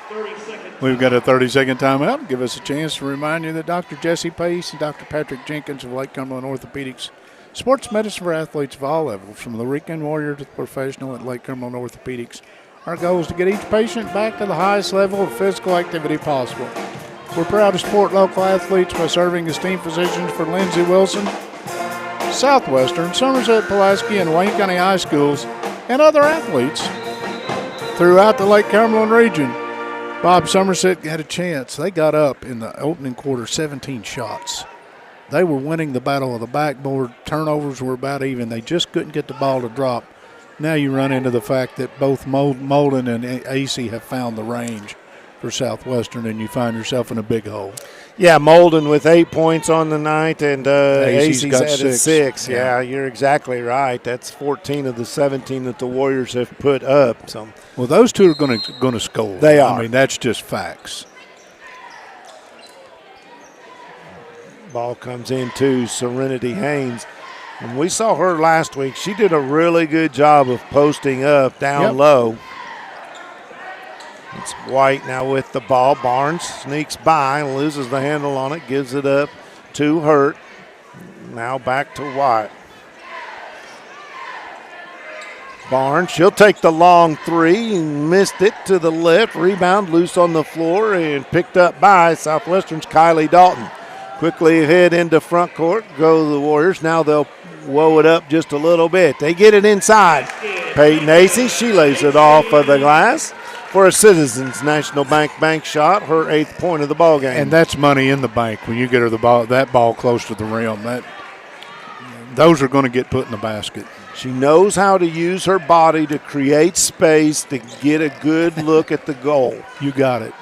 30 We've got a 30-second timeout. Give us a chance to remind you that Dr. Jesse Pace and Dr. Patrick Jenkins of Lake Cumberland Orthopedics, sports medicine for athletes of all levels, from the weekend warrior to the professional at Lake Cumberland Orthopedics. Our goal is to get each patient back to the highest level of physical activity possible. We're proud to support local athletes by serving as team physicians for Lindsey Wilson, Southwestern, Somerset, Pulaski, and Wayne County High Schools, and other athletes throughout the Lake Cumberland region. Bob, Somerset had a chance. They got up in the opening quarter 17 shots. They were winning the battle of the backboard. Turnovers were about even. They just couldn't get the ball to drop. Now you run into the fact that both Molden and AC have found the range for Southwestern, and you find yourself in a big hole. Yeah, Molden with 8 points on the night, and AC's AC's got added 6. Yeah. Yeah, you're exactly right. That's 14 of the 17 that the Warriors have put up. So, well, those two are going to score. They are. I mean, that's just facts. Ball comes into Serenity Haynes. And we saw her last week. She did a really good job of posting up down low. It's White now with the ball. Barnes sneaks by, loses the handle on it, gives it up to Hurt. Now back to White. Barnes, she'll take the long three, missed it to the left. Rebound loose on the floor and picked up by Southwestern's Kylie Dalton. Quickly ahead into front court go the Warriors. Now they'll woe it up just a little bit. They get it inside. Peyton Acey, she lays it off of the glass for a Citizens National Bank shot, her 8th point of the ball game. And that's money in the bank when you get her that ball close to the rim. Those are going to get put in the basket. She knows how to use her body to create space to get a good look at the goal. You got it.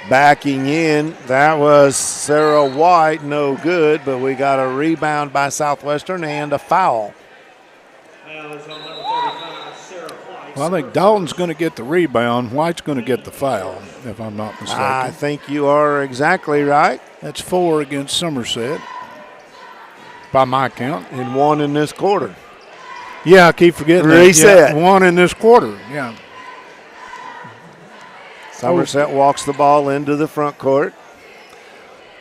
Backing in, that was Sarah White, no good, but we got a rebound by Southwestern and a foul. Foul is on number 35, Sarah White. Well, I think Dalton's going to get the rebound. White's going to get the foul, if I'm not mistaken. I think you are exactly right. That's 4 against Somerset, by my count. And 1 in this quarter. Yeah, I keep forgetting Reset. that. Yeah, 1 in this quarter, yeah. Somerset walks the ball into the front court.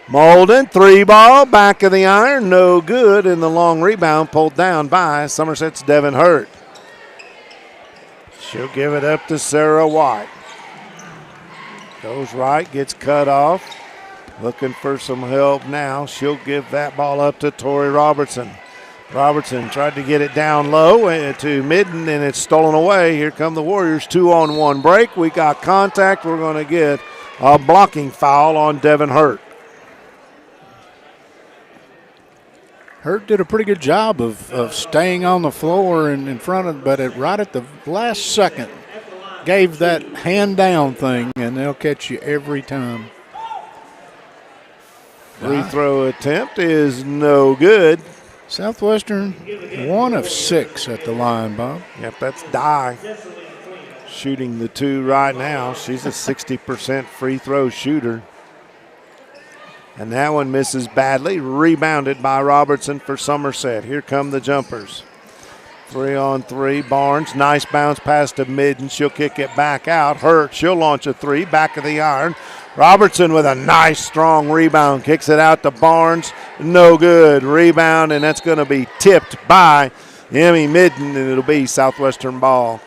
Molden, 3-ball, back of the iron, no good, and the long rebound pulled down by Somerset's Devin Hurt. She'll give it up to Sarah White. Goes right, gets cut off. Looking for some help now. She'll give that ball up to Tori Robertson. Robertson tried to get it down low to Midden, and it's stolen away. Here come the Warriors, 2-on-1 break. We got contact. We're going to get a blocking foul on Devin Hurt. Hurt did a pretty good job of staying on the floor and in front of, but right at the last second, gave that hand down thing, and they'll catch you every time. Free throw attempt is no good. Southwestern, 1 of 6 at the line, Bob. Yep, that's Dye shooting the 2 right now. She's a 60% free throw shooter. And that one misses badly. Rebounded by Robertson for Somerset. Here come the jumpers. 3-on-3. Barnes, nice bounce pass to Midden. She'll kick it back out. Hurt, she'll launch a 3, back of the iron. Robertson with a nice, strong rebound. Kicks it out to Barnes. No good. Rebound, and that's going to be tipped by Emmy Midden, and it'll be Southwestern ball.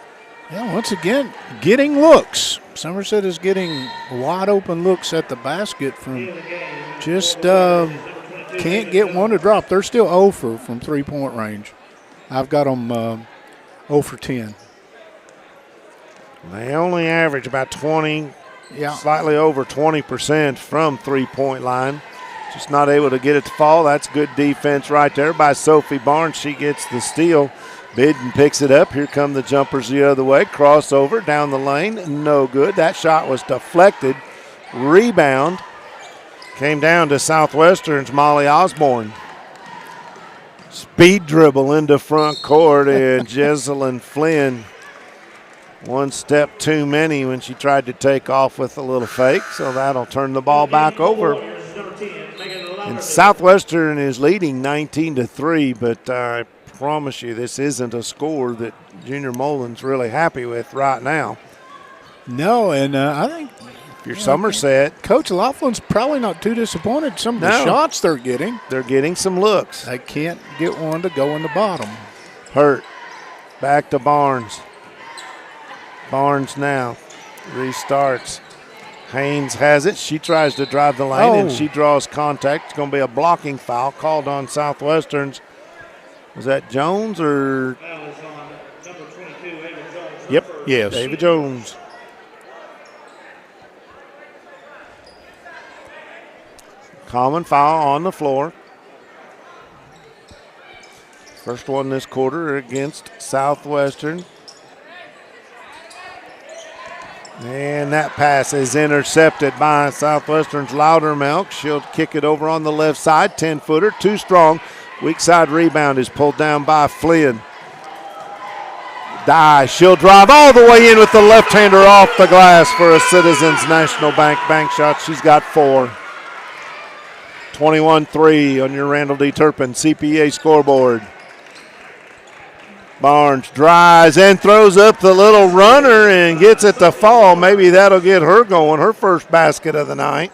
Yeah, once again, getting looks. Somerset is getting wide open looks at the basket from just can't get one to drop. They're still 0 from three-point range. I've got them 0 for 10. They only average about 20, slightly over 20% from three-point line. Just not able to get it to fall. That's good defense right there by Sophie Barnes. She gets the steal. Bidden picks it up. Here come the jumpers the other way. Crossover down the lane. No good. That shot was deflected. Rebound came down to Southwestern's Molly Osborne. Speed dribble into front court, and Jesselyn Flynn one step too many when she tried to take off with a little fake, so that'll turn the ball back over. And Southwestern is leading 19-3, but I promise you this isn't a score that Junior Molin's really happy with right now. No, and I think if you're Somerset, Coach Laughlin's probably not too disappointed. Some of the shots they're getting some looks. They can't get one to go in the bottom. Hurt. Back to Barnes. Barnes now restarts. Haynes has it. She tries to drive the lane, and she draws contact. It's going to be a blocking foul called on Southwestern's. Was that Jones or? Foul is on number 22, Ava Jones. Yep. Yes. Ava Jones. Common foul on the floor. First one this quarter against Southwestern. And that pass is intercepted by Southwestern's Loudermilk. She'll kick it over on the left side. 10-footer, too strong. Weak side rebound is pulled down by Flynn. She'll drive all the way in with the left-hander off the glass for a Citizens National Bank shot. She's got 4. 21-3 on your Randall D. Turpin CPA scoreboard. Barnes drives and throws up the little runner and gets it to fall. Maybe that'll get her going, her first basket of the night.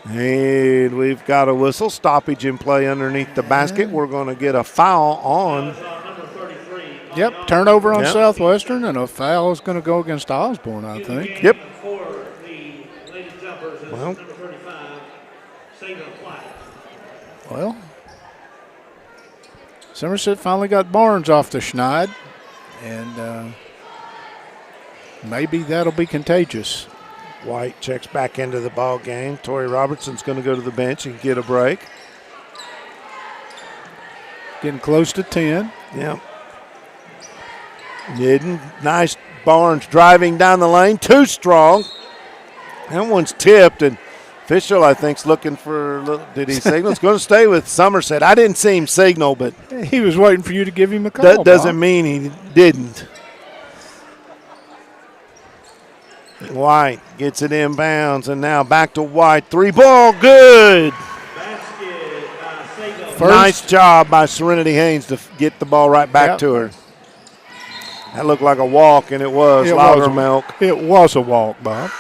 And we've got a whistle, stoppage in play underneath the basket. We're going to get a foul on. Yep, turnover on Southwestern, and a foul is going to go against Osborne, I think. Yep. Well, Somerset finally got Barnes off the schneid, and maybe that'll be contagious. White checks back into the ball game. Tori Robertson's going to go to the bench and get a break. Getting close to 10. Yep. Nice Barnes driving down the lane. Too strong. That one's tipped, and official, I think, is looking for a little. Did he signal? It's going to stay with Somerset. I didn't see him signal, but he was waiting for you to give him a call. That doesn't mean he didn't. White gets it inbounds, and now back to White. 3-ball, good. Nice job by Serenity Haynes to get the ball right back to her. That looked like a walk, and it was. Loudermilk. It was a walk, Bob.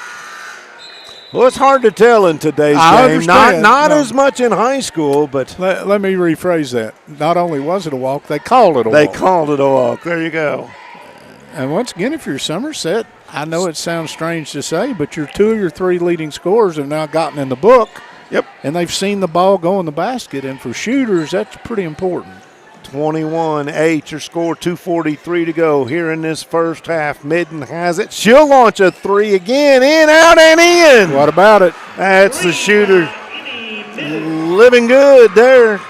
Well, it's hard to tell in today's game. Not as much in high school, but. Let me rephrase that. Not only was it a walk, they called it a walk. They called it a walk. There you go. And once again, if you're Somerset, I know it sounds strange to say, but your 2 of your 3 leading scorers have now gotten in the book. Yep. And they've seen the ball go in the basket. And for shooters, that's pretty important. 21-8, your score, 2:43 to go here in this first half. Midden has it. She'll launch a 3 again. In, out, and in. What about it? That's the shooter. Living good there.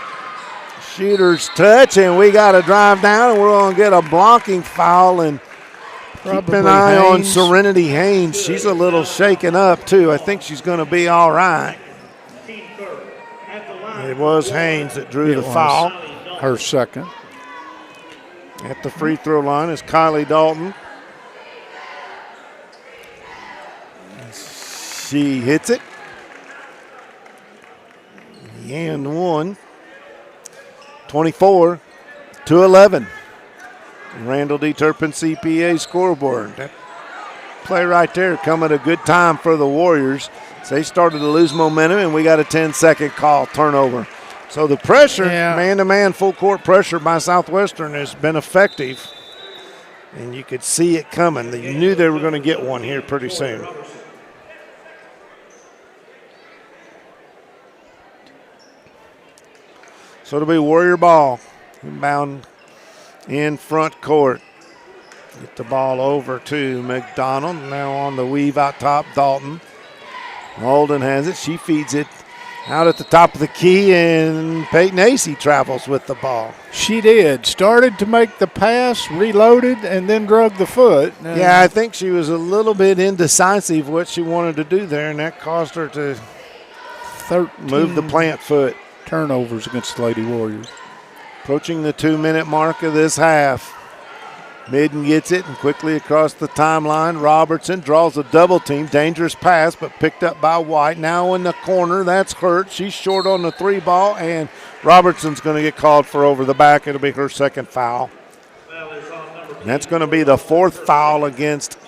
Shooter's touch, and we got to drive down, and we're going to get a blocking foul. And keep an eye on Serenity Haynes. She's a little shaken up, too. I think she's going to be all right. It was Haynes that drew the foul. Her second. At the free throw line is Kylie Dalton. She hits it. And one. 24-11. Randall D. Turpin CPA scoreboard. That play right there come at a good time for the Warriors. They started to lose momentum, and we got a 10-second call turnover. So the pressure, man-to-man full court pressure by Southwestern has been effective. And you could see it coming. You knew they were going to get one here pretty soon. So it'll be Warrior ball. Inbound in front court. Get the ball over to McDonald. Now on the weave out top, Dalton. Malden has it. She feeds it out at the top of the key, and Peyton Acey travels with the ball. She did. Started to make the pass, reloaded, and then drug the foot. Yeah, I think she was a little bit indecisive what she wanted to do there, and that caused her to move the plant foot. Turnovers against the Lady Warriors. Approaching the 2-minute mark of this half. Midden gets it and quickly across the timeline. Robertson draws a double team. Dangerous pass, but picked up by White. Now in the corner, that's Hurt. She's short on the 3 ball, and Robertson's going to get called for over the back. It'll be her second foul. And that's going to be the 4th foul against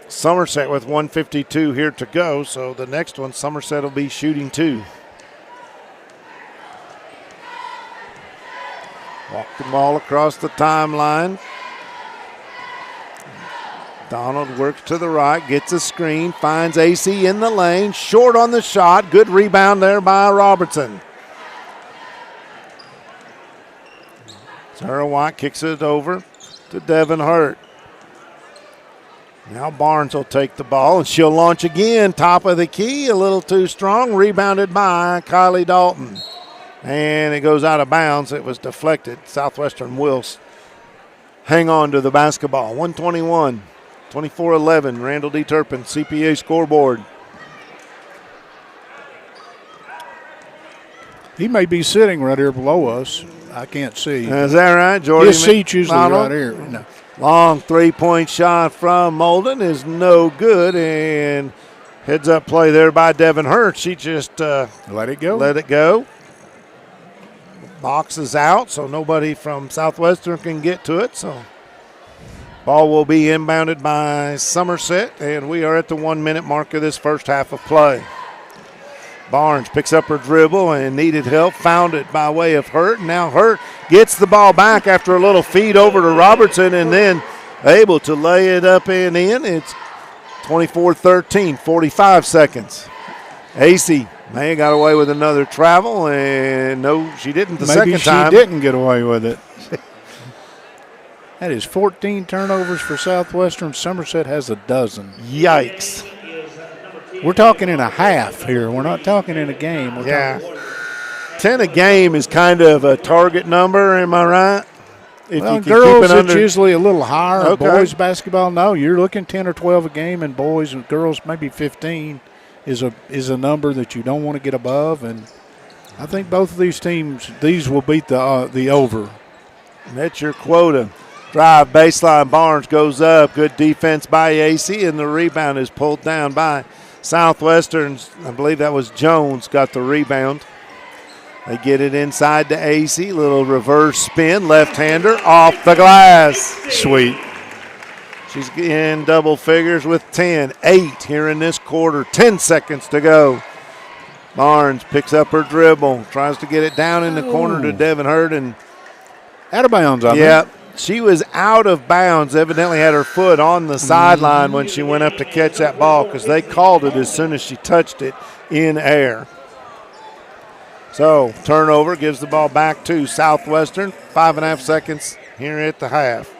Somerset with 1:52 here to go. So the next one, Somerset will be shooting 2. Walk the ball across the timeline. Donald works to the right, gets a screen, finds Acey in the lane, short on the shot. Good rebound there by Robertson. Sarah White kicks it over to Devin Hurt. Now Barnes will take the ball, and she'll launch again. Top of the key, a little too strong. Rebounded by Kylie Dalton. And it goes out of bounds. It was deflected. Southwestern will hang on to the basketball. 121. 24-11, Randall D. Turpin, CPA scoreboard. He may be sitting right here below us. I can't see. Is that right, Jordan? His seat's usually right here. No. Long 3-point shot from Molden is no good, and heads up play there by Devin Hurt. She just let it go. Let it go. Box is out, so nobody from Southwestern can get to it. So ball will be inbounded by Somerset, and we are at the 1-minute mark of this first half of play. Barnes picks up her dribble and needed help, found it by way of Hurt. Now Hurt gets the ball back after a little feed over to Robertson and then able to lay it up and in. It's 24-13, 45 seconds. Acey may have got away with another travel, and no, she didn't the second time. Maybe she didn't get away with it. That is 14 turnovers for Southwestern. Somerset has a dozen. Yikes. We're talking in a half here. We're not talking in a game. 10 a game is kind of a target number, am I right? If well, girls, it's usually a little higher. Okay. Boys basketball, no, you're looking 10 or 12 a game, and boys and girls maybe 15 is a number that you don't want to get above. And I think both of these teams, these will beat the over. That's your quota. Drive, baseline, Barnes goes up. Good defense by Acey, and the rebound is pulled down by Southwestern's. I believe that was Jones got the rebound. They get it inside to Acey. Little reverse spin, left-hander off the glass. Sweet. She's in double figures with 10. 8 here in this quarter. 10 seconds to go. Barnes picks up her dribble, tries to get it down in the corner to Devin Hurt, and out of bounds, I think. Yeah, she was out of bounds. Evidently had her foot on the sideline when she went up to catch that ball because they called it as soon as she touched it in air. So turnover gives the ball back to Southwestern. 5.5 seconds here at the half.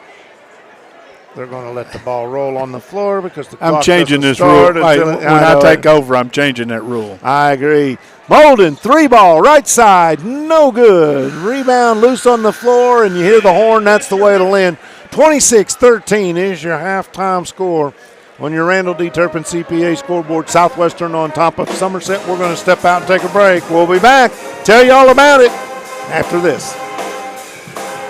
They're going to let the ball roll on the floor because the clock changing this rule. When I take over, I'm changing that rule. I agree. Molden, 3-ball, right side, no good. Rebound loose on the floor, and you hear the horn. That's the way it'll end. 26-13 is your halftime score on your Randall D. Turpin CPA scoreboard. Southwestern on top of Somerset. We're going to step out and take a break. We'll be back. Tell you all about it after this.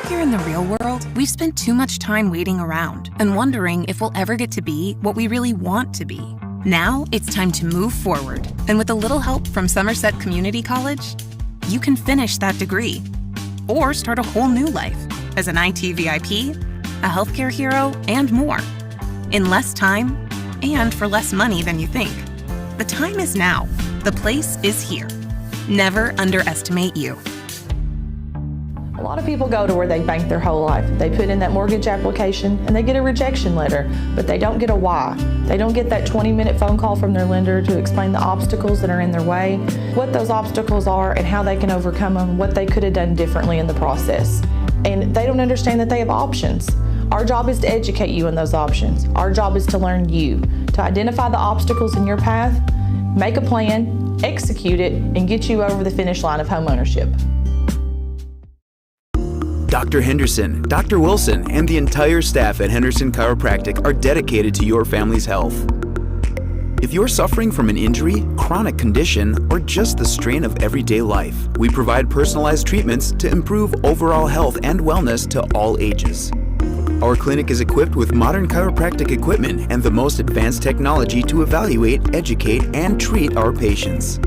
Here in the real world, we've spent too much time waiting around and wondering if we'll ever get to be what we really want to be. Now it's time to move forward, and with a little help from Somerset Community College, you can finish that degree or start a whole new life as an IT VIP, a healthcare hero, and more in less time and for less money than you think. The time is now. The place is here. Never underestimate you. A lot of people go to where they bank their whole life. They put in that mortgage application and they get a rejection letter, but they don't get a why. They don't get that 20-minute phone call from their lender to explain the obstacles that are in their way, what those obstacles are and how they can overcome them, what they could have done differently in the process. And they don't understand that they have options. Our job is to educate you on those options. Our job is to learn you, to identify the obstacles in your path, make a plan, execute it, and get you over the finish line of homeownership. Dr. Henderson, Dr. Wilson, and the entire staff at Henderson Chiropractic are dedicated to your family's health. If you're suffering from an injury, chronic condition, or just the strain of everyday life, we provide personalized treatments to improve overall health and wellness to all ages. Our clinic is equipped with modern chiropractic equipment and the most advanced technology to evaluate, educate, and treat our patients.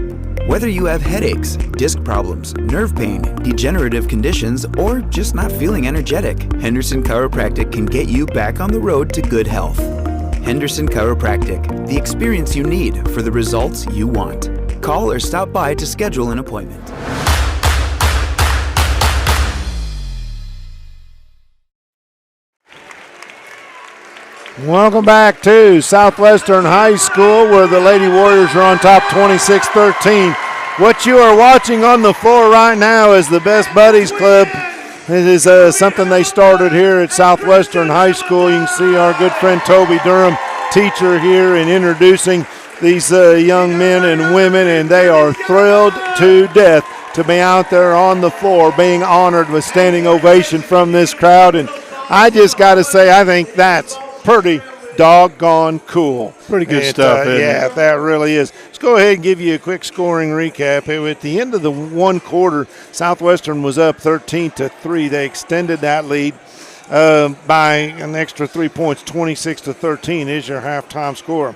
Whether you have headaches, disc problems, nerve pain, degenerative conditions, or just not feeling energetic, Henderson Chiropractic can get you back on the road to good health. Henderson Chiropractic, the experience you need for the results you want. Call or stop by to schedule an appointment. Welcome back to Southwestern High School, where the Lady Warriors are on top 26-13. What you are watching on the floor right now is the Best Buddies Club. It is something they started here at Southwestern High School. You can see our good friend Toby Durham, teacher here, and introducing these young men and women, and they are thrilled to death to be out there on the floor being honored with standing ovation from this crowd. And I just got to say, I think that's pretty doggone cool. Pretty good stuff, isn't yeah, it? that really is. Let's go ahead and give you a quick scoring recap. At the end of the one quarter, Southwestern was up 13-3. They extended that lead by an extra 3 points. 26-13 is your halftime score.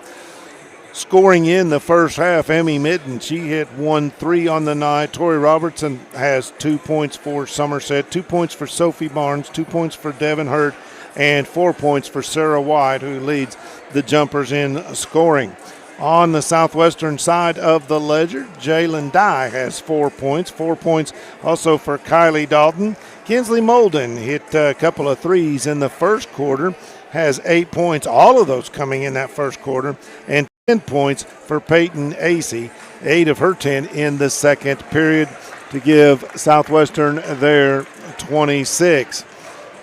Scoring in the first half, Emmy Mitten, she hit 1-3 on the night. Tori Robertson has 2 points for Somerset, 2 points for Sophie Barnes, 2 points for Devin Hurd, and 4 points for Sarah White, who leads the jumpers in scoring. On the Southwestern side of the ledger, Jalen Dye has 4 points. 4 points also for Kylie Dalton. Kinsley Molden hit a couple of threes in the first quarter, has 8 points, all of those coming in that first quarter, and 10 points for Peyton Acey, 8 of her 10 in the second period to give Southwestern their 26.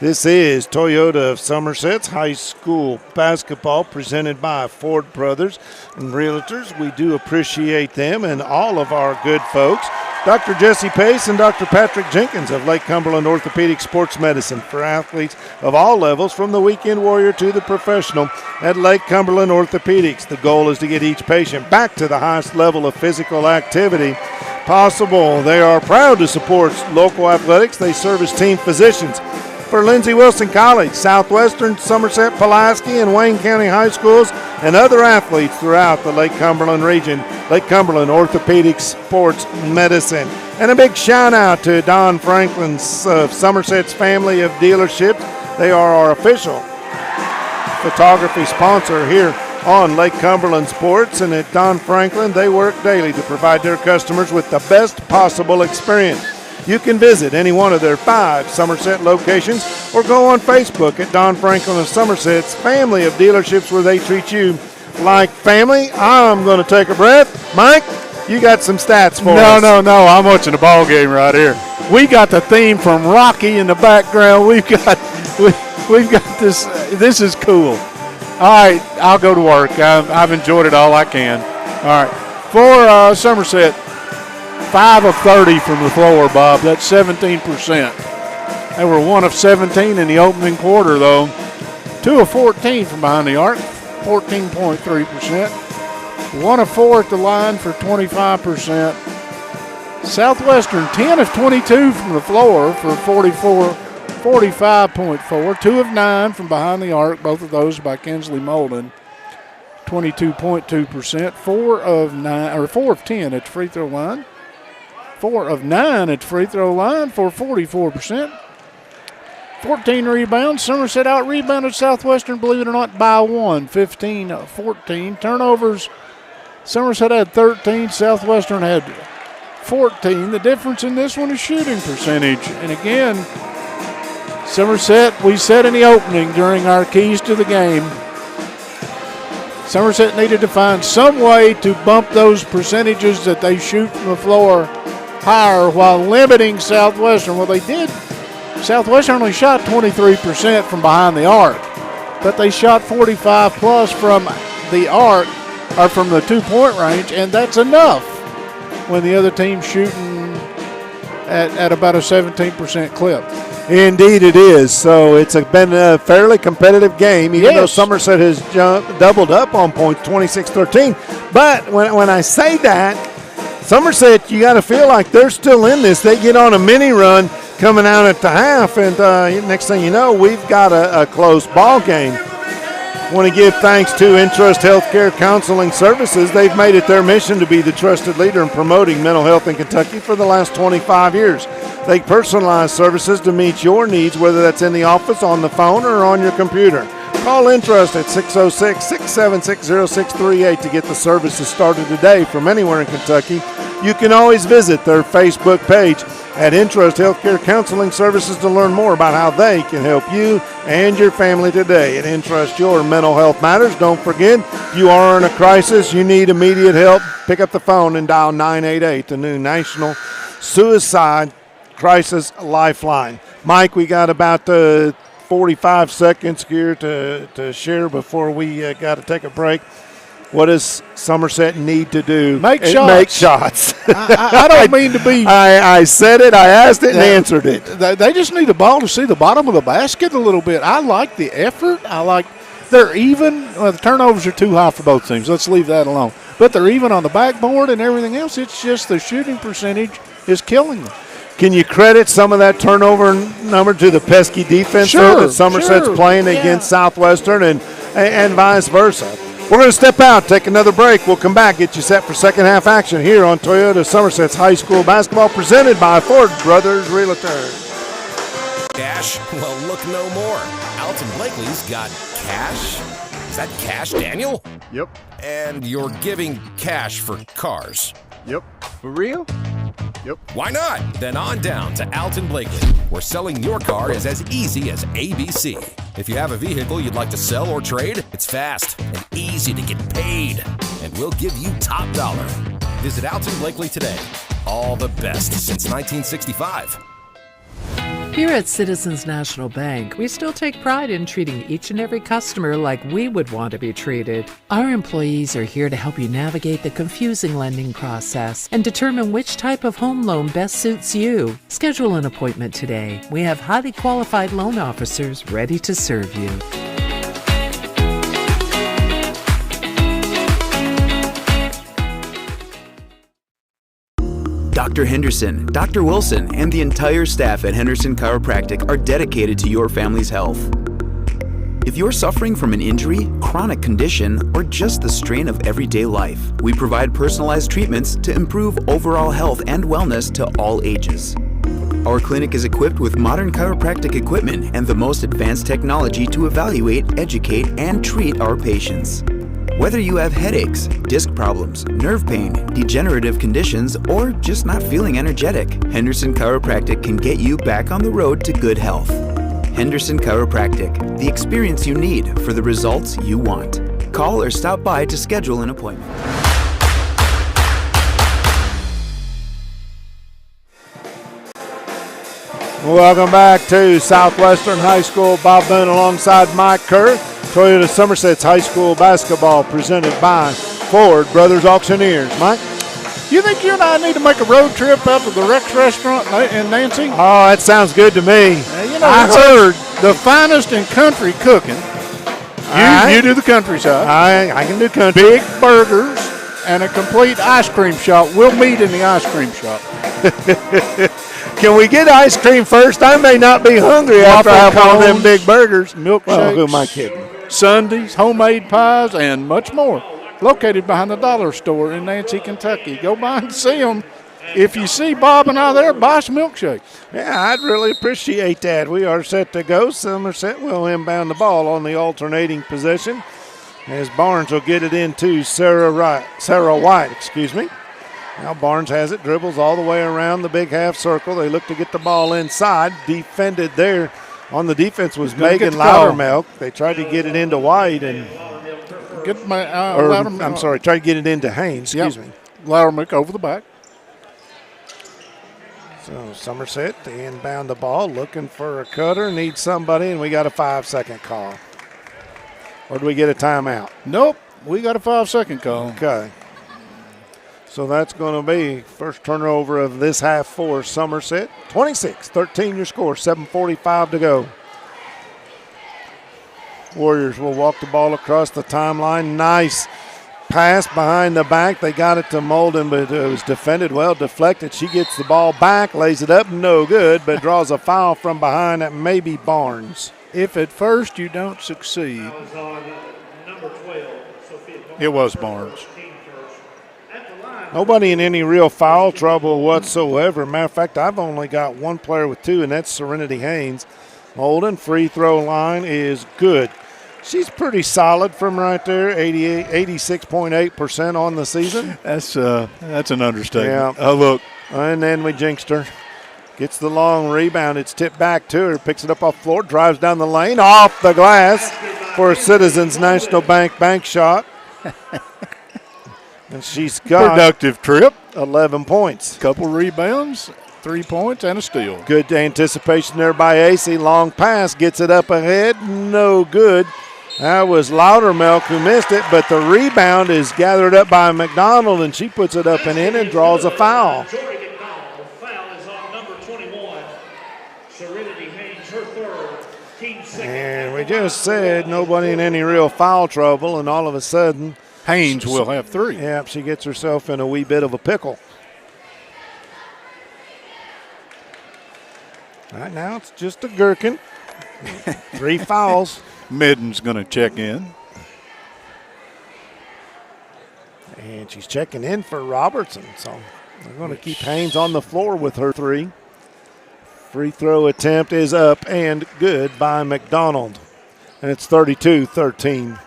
This is Toyota of Somerset's high school basketball, presented by Ford Brothers and Realtors. We do appreciate them and all of our good folks. Dr. Jesse Pace and Dr. Patrick Jenkins of Lake Cumberland Orthopedic Sports Medicine for athletes of all levels, from the weekend warrior to the professional at Lake Cumberland Orthopedics. The goal is to get each patient back to the highest level of physical activity possible. They are proud to support local athletics. They serve as team physicians for Lindsey Wilson College, Southwestern, Somerset, Pulaski, and Wayne County High Schools, and other athletes throughout the Lake Cumberland region. Lake Cumberland Orthopedic Sports Medicine. And a big shout out to Don Franklin's Somerset's family of dealerships. They are our official photography sponsor here on Lake Cumberland Sports. And at Don Franklin, they work daily to provide their customers with the best possible experience. You can visit any one of their 5 Somerset locations or go on Facebook at Don Franklin of Somerset's family of dealerships, where they treat you like family. I'm going to take a breath. Mike, you got some stats for us. No. I'm watching the ball game right here. We got the theme from Rocky in the background. We've got this. This is cool. All right, I'll go to work. I've enjoyed it all I can. All right, for Somerset, 5 of 30 from the floor, Bob. That's 17%. They were 1 of 17 in the opening quarter, though. 2 of 14 from behind the arc, 14.3%. 1 of 4 at the line for 25%. Southwestern, 10 of 22 from the floor for 45.4. 2 of 9 from behind the arc, both of those by Kinsley Molden, 22.2%. 4 of 10 at the free throw line. 4 of 9 at the free throw line for 44%. 14 rebounds. Somerset out-rebounded Southwestern, believe it or not, by 1, 15-14. Turnovers, Somerset had 13, Southwestern had 14. The difference in this one is shooting percentage. And again, Somerset, we said in the opening during our keys to the game, Somerset needed to find some way to bump those percentages that they shoot from the floor higher while limiting Southwestern. Well, they did. Southwestern only shot 23% from behind the arc, but they shot 45 plus from the arc are from the 2-point range, and that's enough when the other team's shooting at about a 17% clip. Indeed it is. So it's been a fairly competitive game, even though Somerset has doubled up on points, 26-13. But when I say that, Somerset, you got to feel like they're still in this. They get on a mini run coming out at the half, and next thing you know, we've got a close ball game. I want to give thanks to Intrust Healthcare Counseling Services. They've made it their mission to be the trusted leader in promoting mental health in Kentucky for the last 25 years. They personalize services to meet your needs, whether that's in the office, on the phone, or on your computer. Call Intrust at 606-676-0638 to get the services started today from anywhere in Kentucky. You can always visit their Facebook page at Intrust Healthcare Counseling Services to learn more about how they can help you and your family today. At Intrust, your mental health matters. Don't forget, if you are in a crisis, you need immediate help, pick up the phone and dial 988, the new National Suicide Crisis Lifeline. Mike, we got about 45 seconds here to share before we got to take a break. What does Somerset need to do? Make shots. Make shots. I don't mean to be. I said it, I asked it, and answered it. They just need the ball to see the bottom of the basket a little bit. I like the effort. They're even. Well, the turnovers are too high for both teams. Let's leave that alone. But they're even on the backboard and everything else. It's just the shooting percentage is killing them. Can you credit some of that turnover number to the pesky defense that Somerset's playing against Southwestern and vice versa? We're going to step out, take another break. We'll come back, get you set for second half action here on Toyota Somerset's High School Basketball, presented by Ford Brothers Realtors. Cash? Well, look no more. Alton Blakely's got cash. Is that cash, Daniel? Yep. And you're giving cash for cars? Yep. For real? Yep. Why not? Then on down to Alton Blakely, where selling your car is as easy as ABC. If you have a vehicle you'd like to sell or trade, it's fast and easy to get paid, and we'll give you top dollar. Visit Alton Blakely today. All the best since 1965. Here at Citizens National Bank, we still take pride in treating each and every customer like we would want to be treated. Our employees are here to help you navigate the confusing lending process and determine which type of home loan best suits you. Schedule an appointment today. We have highly qualified loan officers ready to serve you. Dr. Henderson, Dr. Wilson, and the entire staff at Henderson Chiropractic are dedicated to your family's health. If you're suffering from an injury, chronic condition, or just the strain of everyday life, we provide personalized treatments to improve overall health and wellness to all ages. Our clinic is equipped with modern chiropractic equipment and the most advanced technology to evaluate, educate, and treat our patients. Whether you have headaches, disc problems, nerve pain, degenerative conditions, or just not feeling energetic, Henderson Chiropractic can get you back on the road to good health. Henderson Chiropractic, the experience you need for the results you want. Call or stop by to schedule an appointment. Welcome back to Southwestern High School. Bob Boone alongside Mike Kerr. Toyota Somerset's High School Basketball, presented by Ford Brothers Auctioneers. Mike? You think you and I need to make a road trip out to the Rex Restaurant in Nancy? Oh, that sounds good to me. I heard the finest in country cooking. You do the countryside. I can do country. Big burgers and a complete ice cream shop. We'll meet in the ice cream shop. Can we get ice cream first? I may not be hungry after I have one of them big burgers. Milkshakes. Well, who am I kidding? Sundaes, homemade pies, and much more. Located behind the dollar store in Nancy, Kentucky. Go by and see them. If you see Bob and I there, buy some milkshakes. Yeah, I'd really appreciate that. We are set to go. Somerset will inbound the ball on the alternating possession, as Barnes will get it into Sarah White. Now Barnes has it, dribbles all the way around the big half circle. They look to get the ball inside. Defended there on the defense was Megan Loudermilk. They tried to get it into White and tried to get it into Haynes. Excuse me. Loudermilk over the back. So Somerset, they inbound the ball, looking for a cutter, needs somebody, and we got a 5-second call. Or do we get a timeout? Nope. we got a 5-second call. Okay. So that's going to be first turnover of this half for Somerset. 26-13 your score, 7:45 to go. Warriors will walk the ball across the timeline. Nice pass behind the back. They got it to Molden, but it was defended well, deflected. She gets the ball back, lays it up, no good, but draws a foul from behind. That may be Barnes. If at first you don't succeed. That was on number 12, Sophia Barnes. It was Barnes. Nobody in any real foul trouble whatsoever. Matter of fact, I've only got one player with 2, and that's Serenity Haynes. Molden, free throw line is good. She's pretty solid from right there, 86.8% on the season. That's an understatement. Yeah. Look. And then we jinxed her. Gets the long rebound. It's tipped back to her. Picks it up off the floor. Drives down the lane. Off the glass for a Citizens National Bank shot. And she's got productive trip. 11 points. Couple rebounds, 3 points, and a steal. Good anticipation there by AC. Long pass. Gets it up ahead. No good. That was Loudermilk who missed it, but the rebound is gathered up by McDonald, and she puts it up and in and draws a foul. And we just said nobody in any real foul trouble, and all of a sudden, Haynes will have 3. Yep, she gets herself in a wee bit of a pickle. Right now, it's just a gherkin. 3 fouls. Midden's going to check in. And she's checking in for Robertson, so they're going to keep Haynes on the floor with her 3. Free throw attempt is up and good by McDonald. And it's 32-13.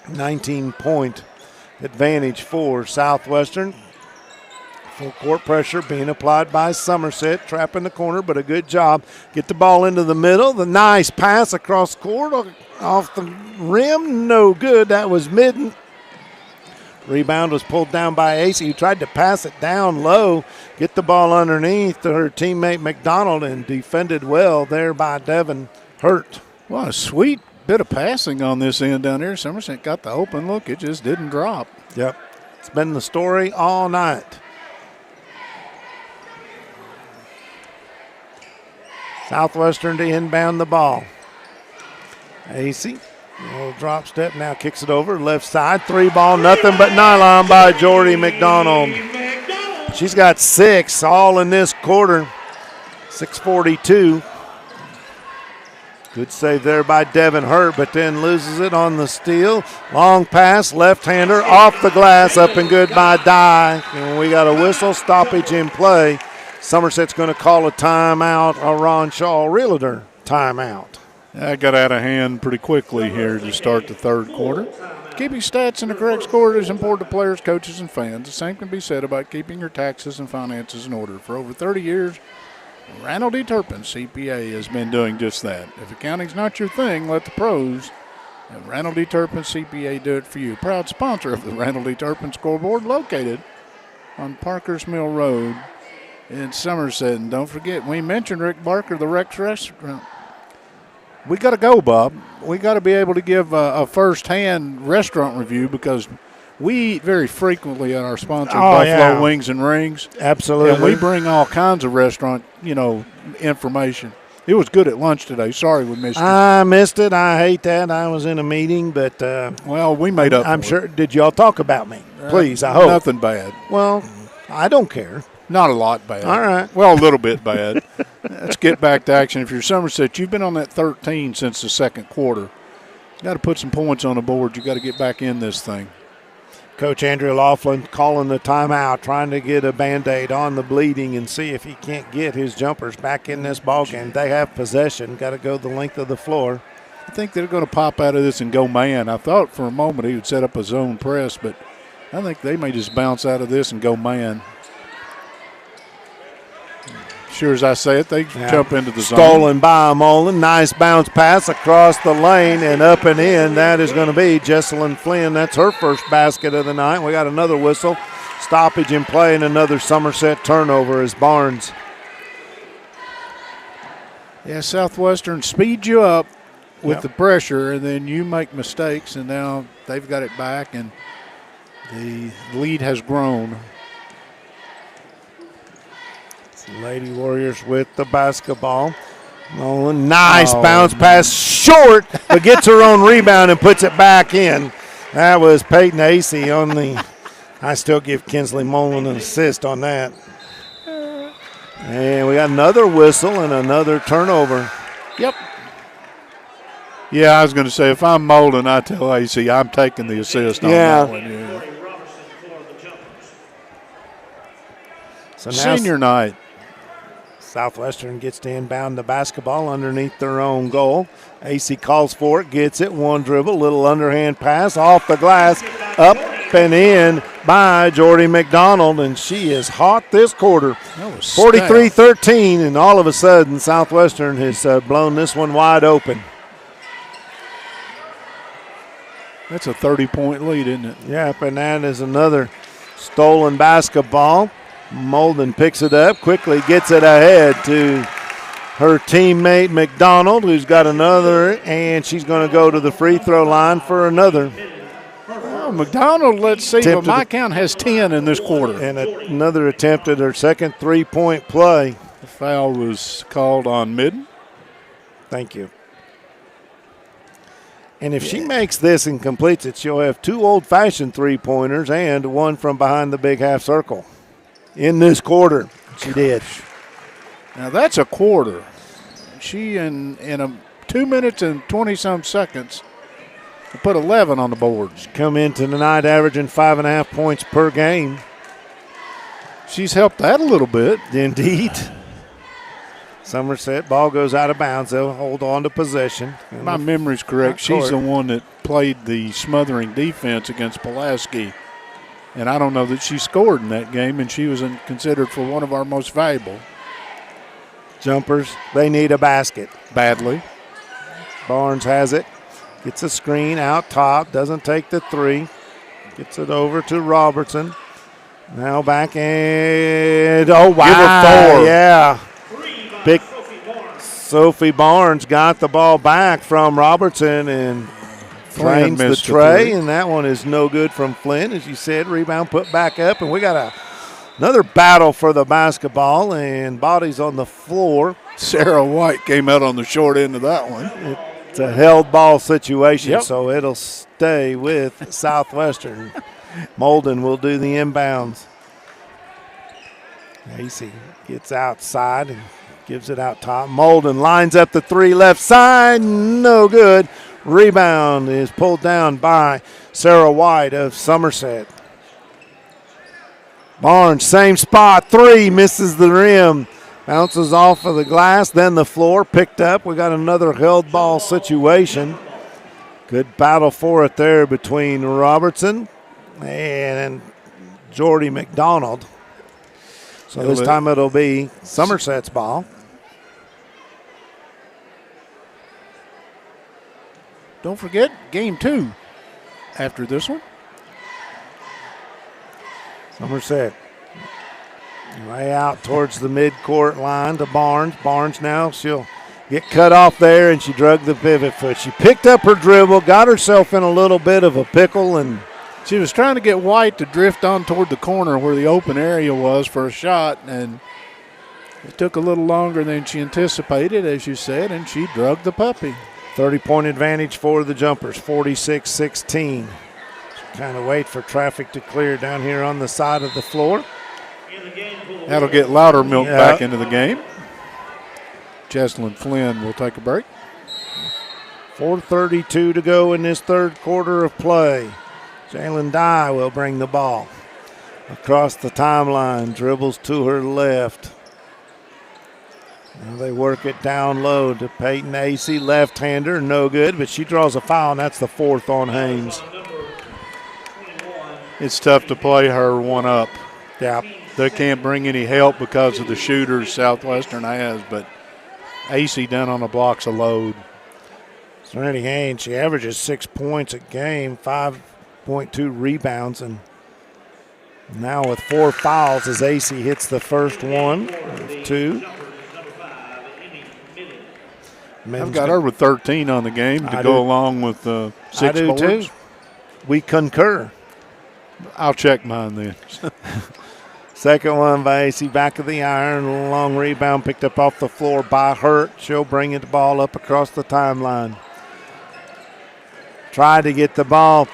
19-point advantage for Southwestern. Full court pressure being applied by Somerset. Trap in the corner, but a good job. Get the ball into the middle. The nice pass across court off the rim. No good. That was Midden. Rebound was pulled down by AC, who tried to pass it down low, get the ball underneath to her teammate McDonald, and defended well there by Devin Hurt. Well, a sweet bit of passing on this end down here. Somerset got the open look. It just didn't drop. Yep. It's been the story all night. Southwestern to inbound the ball. AC. Little drop step, now kicks it over, left side, 3 ball, nothing but nylon by Jordy McDonald. She's got 6 all in this quarter, 6:42. Good save there by Devin Hurt, but then loses it on the steal. Long pass, left-hander, off the glass, up and good by Dye. And we got a whistle, stoppage in play. Somerset's going to call a timeout, a Ron Shaw Realtor timeout. That got out of hand pretty quickly here to start the third quarter. Keeping stats in the correct score is important to players, coaches, and fans. The same can be said about keeping your taxes and finances in order. For over 30 years, Randall D. Turpin, CPA, has been doing just that. If accounting's not your thing, let the pros at Randall D. Turpin, CPA do it for you. Proud sponsor of the Randall D. Turpin scoreboard, located on Parker's Mill Road in Somerset. And don't forget, we mentioned Rick Barker, the Rex Restaurant. We got to go, Bob. We got to be able to give a first-hand restaurant review because we eat very frequently at our sponsor, Buffalo Wings and Rings. Absolutely. And we bring all kinds of restaurant, information. It was good at lunch today. Sorry we missed it. I missed it. I hate that. I was in a meeting, but well, we made up. I'm sure. Did y'all talk about me? Please, I hope. Nothing bad. Well, I don't care. Not a lot bad. All right. Well, a little bit bad. Let's get back to action. If you're Somerset, you've been on that 13 since the second quarter. You got to put some points on the board. You got to get back in this thing. Coach Andrew Laughlin calling the timeout, trying to get a Band-Aid on the bleeding and see if he can't get his jumpers back in this ballgame. They have possession. Got to go the length of the floor. I think they're going to pop out of this and go man. I thought for a moment he would set up a zone press, but I think they may just bounce out of this and go man. Sure as I say it, they jump into the zone. Stolen by Mullen. Nice bounce pass across the lane and up and in. That is going to be Jesselyn Flynn. That's her first basket of the night. We got another whistle. Stoppage in play and another Somerset turnover as Barnes. Yeah, Southwestern speeds you up with the pressure, and then you make mistakes, and now they've got it back, and the lead has grown. Lady Warriors with the basketball. Nolan, nice bounce pass, short, but gets her own rebound and puts it back in. That was Peyton Acey on the. I still give Kinsley Mullen an assist on that. And we got another whistle and another turnover. Yep. Yeah, I was going to say, if I'm Molden, I tell AC I'm taking the assist on that one. Yeah. So now Senior night. Southwestern gets to inbound the basketball underneath their own goal. AC calls for it, gets it, one dribble, little underhand pass off the glass, up and in by Jordy McDonald, and she is hot this quarter. 43-13, and all of a sudden Southwestern has blown this one wide open. That's a 30-point lead, isn't it? Yep, and that is another stolen basketball. Molden picks it up, quickly gets it ahead to her teammate McDonald, who's got another, and she's going to go to the free throw line for another. Well, McDonald, let's see, but my count has 10 in this quarter. And another attempt at her second three-point play. The foul was called on Midden. Thank you. And if she makes this and completes it, she'll have two old-fashioned three-pointers and one from behind the big half circle. In this quarter, she did. Now that's a quarter. She in 2 minutes and 20-some seconds put 11 on the board. She's come into the night averaging 5.5 points per game. She's helped that a little bit. Indeed. Somerset ball goes out of bounds. They'll hold on to possession. My memory's correct. She's the one that played the smothering defense against Pulaski. And I don't know that she scored in that game, and she was considered for one of our most valuable. Jumpers, they need a basket. Badly. Barnes has it. Gets a screen out top. Doesn't take the three. Gets it over to Robertson. Now back and, oh, wow. Give her 4. Yeah. Big Sophie Barnes got the ball back from Robertson and drains the tray, and that one is no good from Flynn. As you said, rebound put back up, and we got another battle for the basketball, and bodies on the floor. Sarah White came out on the short end of that one. It's a held ball situation, so it'll stay with Southwestern. Molden will do the inbounds. Acey gets outside and gives it out top. Molden lines up the three left side, no good. Rebound is pulled down by Sarah White of Somerset. Barnes, same spot, three, misses the rim. Bounces off of the glass, then the floor, picked up. We got another held ball situation. Good battle for it there between Robertson and Jordy McDonald. So this time it'll be Somerset's ball. Don't forget, game 2 after this one. Somerset way out towards the midcourt line to Barnes. Barnes now, she'll get cut off there, and she drug the pivot foot. She picked up her dribble, got herself in a little bit of a pickle, and she was trying to get White to drift on toward the corner where the open area was for a shot, and it took a little longer than she anticipated, as you said, and she drug the puppy. 30-point advantage for the Jumpers, 46-16. Kind of wait for traffic to clear down here on the side of the floor. That'll get Loudermilk back into the game. Jesselyn Flynn will take a break. 4:32 to go in this third quarter of play. Jalen Dye will bring the ball across the timeline, dribbles to her left. Now they work it down low to Peyton Acey, left-hander, no good, but she draws a foul, and that's the 4th on Haynes. It's tough to play her one up. Yeah. They can't bring any help because of the shooters Southwestern has, but Acey down on the block's a load. Serenity Haynes, she averages 6 points a game, 5.2 rebounds, and now with 4 fouls as Acey hits the first one of 2. I've got her with 13 on the game to go along with 6 I do boards. too. We concur. I'll check mine then. Second one by AC, back of the iron. Long rebound picked up off the floor by Hurt. She'll bring the ball up across the timeline. Tried to get the ball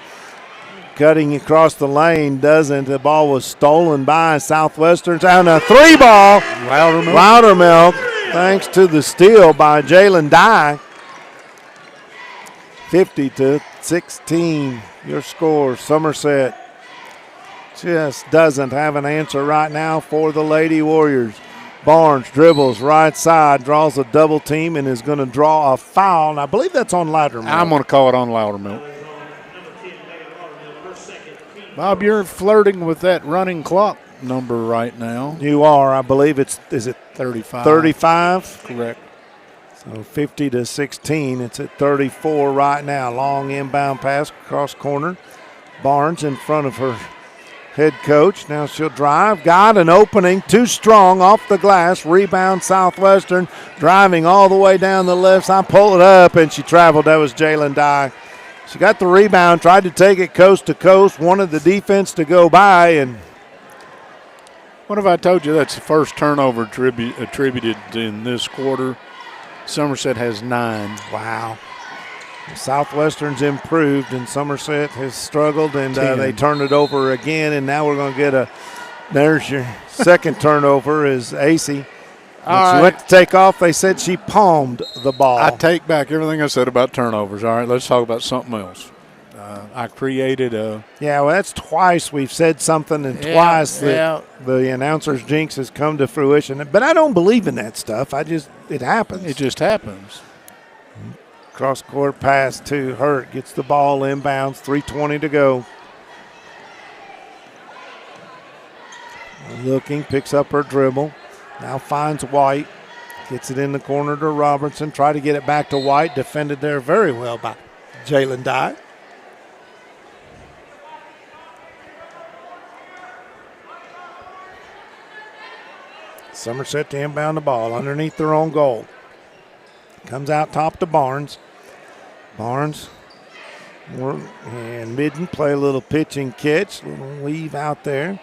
cutting across the lane. Doesn't. The ball was stolen by Southwestern. Down a 3-ball. Loudermilk. Thanks to the steal by Jalen Dye. 50-16. Your score. Somerset just doesn't have an answer right now for the Lady Warriors. Barnes dribbles right side, draws a double team, and is going to draw a foul. And I believe that's on Loudermilk. I'm going to call it on Loudermilk. Bob, you're flirting with that running clock number right now. You are. I believe is it 35? 35? Correct. So 50-16. It's at 34 right now. Long inbound pass across corner. Barnes in front of her head coach. Now she'll drive. Got an opening. Too strong off the glass. Rebound Southwestern. Driving all the way down the left side. Pull it up, and she traveled. That was Jalen Dye. She got the rebound, tried to take it coast to coast, wanted the defense to go by. And what have I told you? That's the first turnover attributed in this quarter. Somerset has 9. Wow. Southwestern's improved, and Somerset has struggled, and they turned it over again, and now we're going to get there's your second turnover is AC. When she went to take off, they said she palmed the ball. I take back everything I said about turnovers. All right, let's talk about something else. I created a... Yeah, well, that's twice we've said something, and twice the announcer's jinx has come to fruition. But I don't believe in that stuff. It happens. It just happens. Cross-court pass to Hurt. Gets the ball inbounds. 3:20 to go. Looking, picks up her dribble. Now finds White. Gets it in the corner to Robertson. Try to get it back to White. Defended there very well by Jalen Dye. Somerset to inbound the ball underneath their own goal. Comes out top to Barnes. Barnes and Midden play a little pitch and catch. Little weave out there.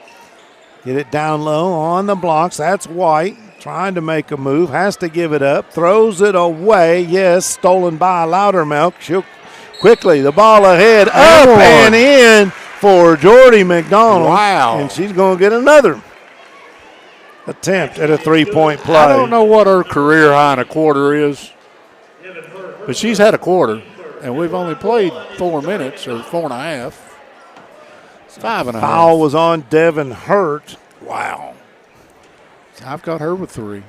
Get it down low on the blocks. That's White trying to make a move. Has to give it up. Throws it away. Yes, stolen by Loudermilk. She'll quickly, the ball ahead. Up and in for Jordy McDonald. Wow. And she's going to get another attempt at a three-point play. I don't know what her career high in a quarter is, but she's had a quarter, and we've only played 4 minutes or 4.5. 5.5. Foul was on Devin Hurt. Wow. I've got her with 3.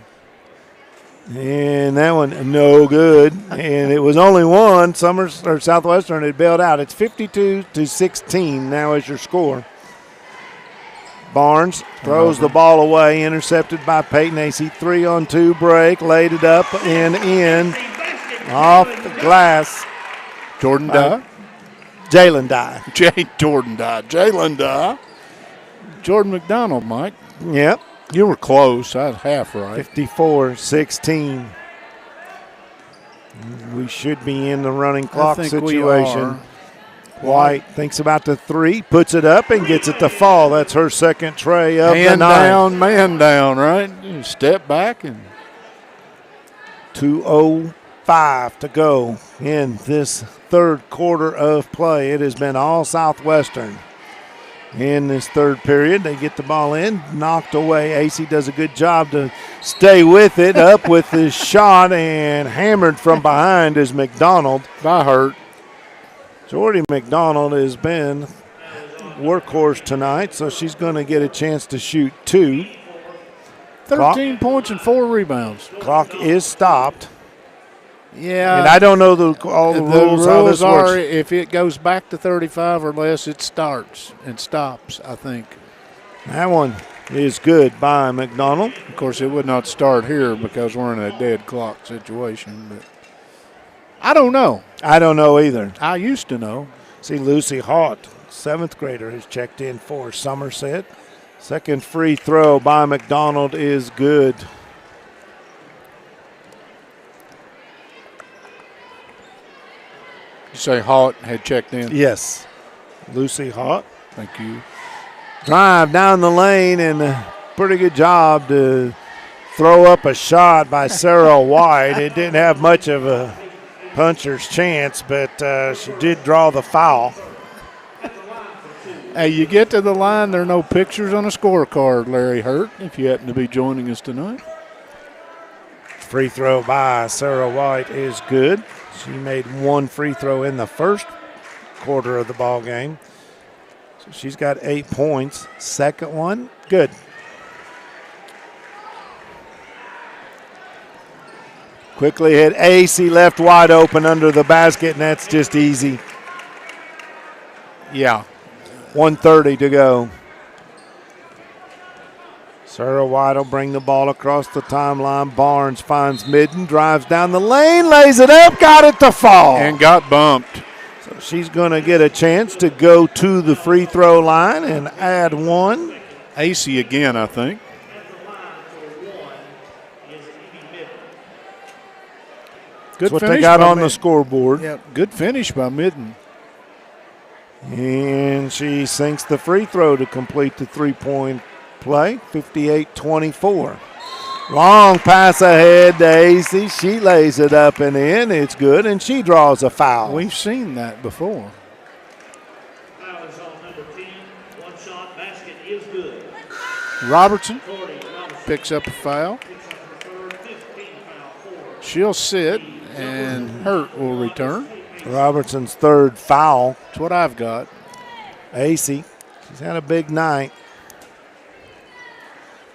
And that one, no good. And it was only one. Southwestern had bailed out. It's 52-16 now is your score. Barnes throws the ball away, intercepted by Peyton AC. 3-on-2 break, laid it up and in. Off the glass. Jordan Dye. Jalen Dye. Jordan Dye. Jalen Dye. Jordan McDonald, Mike. Yep. You were close. I was half right. 54-16. We should be in the running clock situation. We are. White thinks about the 3, puts it up, and gets it to fall. That's her second tray of the night. Man down, right? You step back and 2:05 to go in this third quarter of play. It has been all Southwestern. In this third period, they get the ball in, knocked away. AC does a good job to stay with it, up with his shot, and hammered from behind is McDonald. By Hurt. Jordy McDonald has been workhorse tonight, so she's going to get a chance to shoot 2. 13 points and 4 rebounds. Clock is stopped. Yeah. And I don't know all the rules. The how rules this are works. if it goes back to 35 or less, it starts and stops, I think. That one is good by McDonald. Of course, it would not start here because we're in a dead clock situation, but I don't know. I don't know either. I used to know. See, Lucy Haught, 7th grader, has checked in for Somerset. Second free throw by McDonald is good. You say Haught had checked in? Yes. Lucy Haught. Thank you. Drive down the lane, and a pretty good job to throw up a shot by Sarah White. It didn't have much of a puncher's chance, but she did draw the foul. Hey, you get to the line, there are no pictures on a scorecard, Larry Hurt, if you happen to be joining us tonight. Free throw by Sarah White is good. She made one free throw in the first quarter of the ball game. So she's got 8 points. Second one, good. Quickly hit AC left wide open under the basket, and that's just easy. Yeah. 1:30 to go. Sarah White will bring the ball across the timeline. Barnes finds Midden, drives down the lane, lays it up, got it to fall. And got bumped. So she's going to get a chance to go to the free throw line and add one. AC again, I think. That's what they got on the scoreboard. Yeah, good finish by Midden. And she sinks the free throw to complete the three-point play, 58-24. Long pass ahead to AC. She lays it up and in. It's good, and she draws a foul. We've seen that before. Foul is on number 10. One shot basket is good. Robertson picks up a foul. She'll sit, and Hurt will return. Robertson's third foul. That's what I've got. AC, she's had a big night.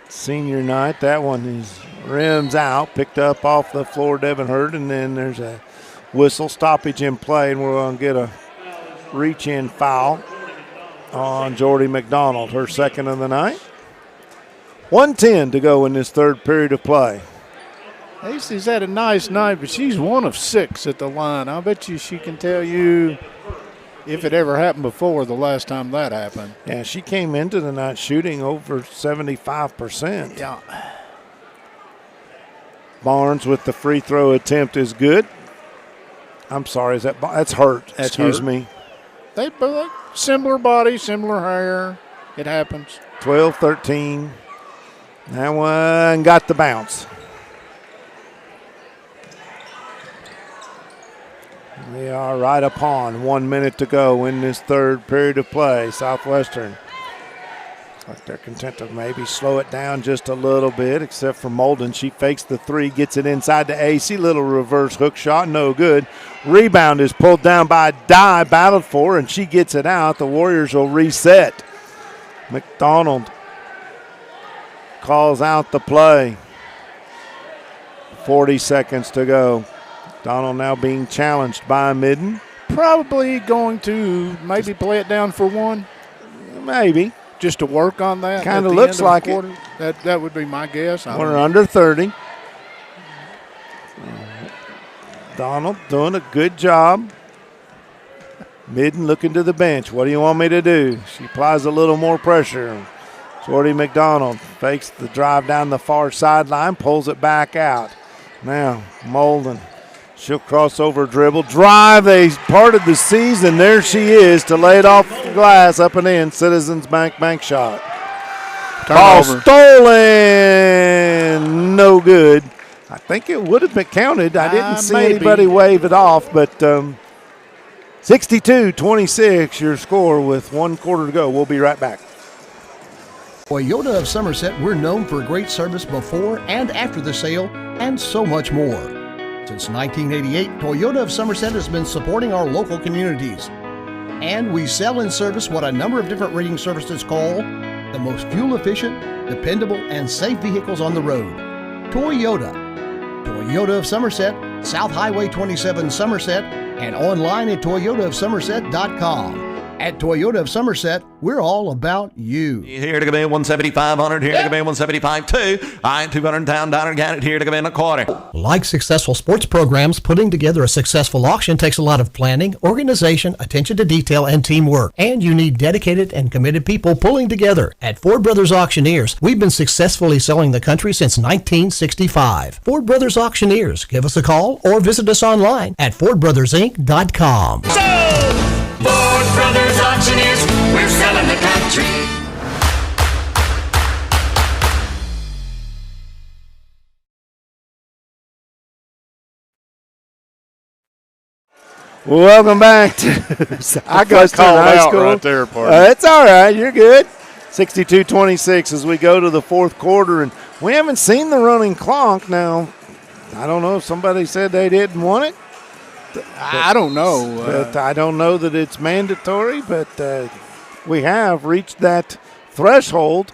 Senior night. That one is rims out, picked up off the floor, Devin Hurd, and then there's a whistle stoppage in play, and we're going to get a reach-in foul on Jordy McDonald, her second of the night. 1:10 to go in this third period of play. Ace's had a nice night, but she's 1 of 6 at the line. I bet you she can tell you if it ever happened before the last time that happened. Yeah, she came into the night shooting over 75%. Yeah. Barnes with the free throw attempt is good. I'm sorry, that's Hurt. Excuse me. They both similar body, similar hair. It happens. 12-13. That one got the bounce. We are right upon 1 minute to go in this third period of play. Southwestern, like they're content to maybe slow it down just a little bit, except for Molden. She fakes the three, gets it inside to AC. Little reverse hook shot, no good. Rebound is pulled down by Dye, battled for, and she gets it out. The Warriors will reset. McDonald calls out the play. 40 seconds to go. Donald now being challenged by Midden. Probably going to maybe play it down for one. Maybe. Just to work on that. Kind of looks like it. That would be my guess. We're under 30. Donald doing a good job. Midden looking to the bench. What do you want me to do? She applies a little more pressure. Jordy McDonald fakes the drive down the far sideline, pulls it back out. Now, Molden. She'll cross over, dribble, drive. They parted the season. There she is to lay it off the glass, up and in. Citizens Bank shot. Ball stolen. No good. I think it would have been counted. I didn't see anybody wave it off, but 62-26 your score with 1 quarter to go. We'll be right back. Toyota of Somerset, we're known for great service before and after the sale and so much more. Since 1988, Toyota of Somerset has been supporting our local communities. And we sell and service what a number of different rating services call the most fuel-efficient, dependable, and safe vehicles on the road. Toyota. Toyota of Somerset, South Highway 27 Somerset, and online at toyotaofsomerset.com. At Toyota of Somerset, we're all about you. Here to come in 175-100, here to come in 175-2. I 200 down, got it here to come in a quarter. Like successful sports programs, putting together a successful auction takes a lot of planning, organization, attention to detail, and teamwork. And you need dedicated and committed people pulling together. At Ford Brothers Auctioneers, we've been successfully selling the country since 1965. Ford Brothers Auctioneers. Give us a call or visit us online at FordBrothersInc.com. Ford Brothers Auctioneers, we're selling the country. Welcome back to Southwestern High School. Right there, partner. It's all right. You're good. 62-26 as we go to the fourth quarter, and we haven't seen the running clock. Now, I don't know if somebody said they didn't want it. I don't know. But I don't know that it's mandatory, but we have reached that threshold.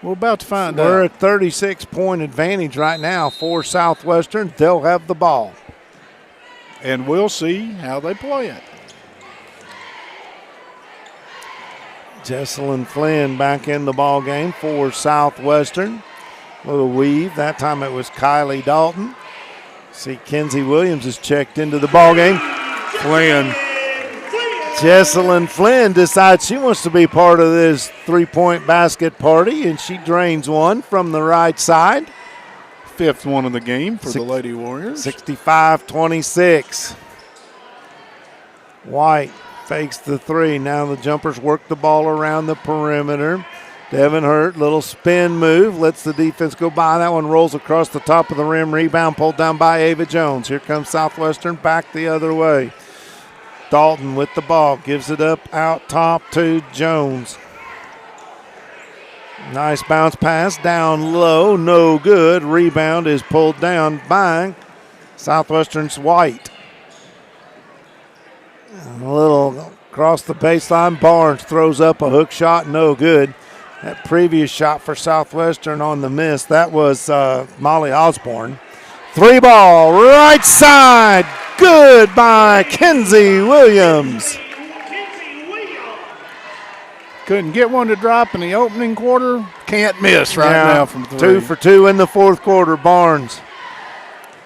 We're about to find out. We're at 36-point advantage right now for Southwestern. They'll have the ball. And we'll see how they play it. Jesselyn Flynn back in the ball game for Southwestern. Little weave. That time it was Kylie Dalton. See, Kenzie Williams is checked into the ball game. Flynn. Jesselyn Flynn decides she wants to be part of this three-point basket party, and she drains one from the right side. Fifth one of the game for the Lady Warriors. 65-26. White fakes the three. Now the jumpers work the ball around the perimeter. Devin Hurt, little spin move, lets the defense go by. That one rolls across the top of the rim. Rebound pulled down by Ava Jones. Here comes Southwestern back the other way. Dalton with the ball, gives it up out top to Jones. Nice bounce pass down low, no good. Rebound is pulled down by Southwestern's White. A little across the baseline. Barnes throws up a hook shot, no good. That previous shot for Southwestern on the miss, that was Molly Osborne. Three ball, right side, good by Kenzie Williams. Couldn't get one to drop in the opening quarter. Can't miss now from three. 2 for 2 in the fourth quarter. Barnes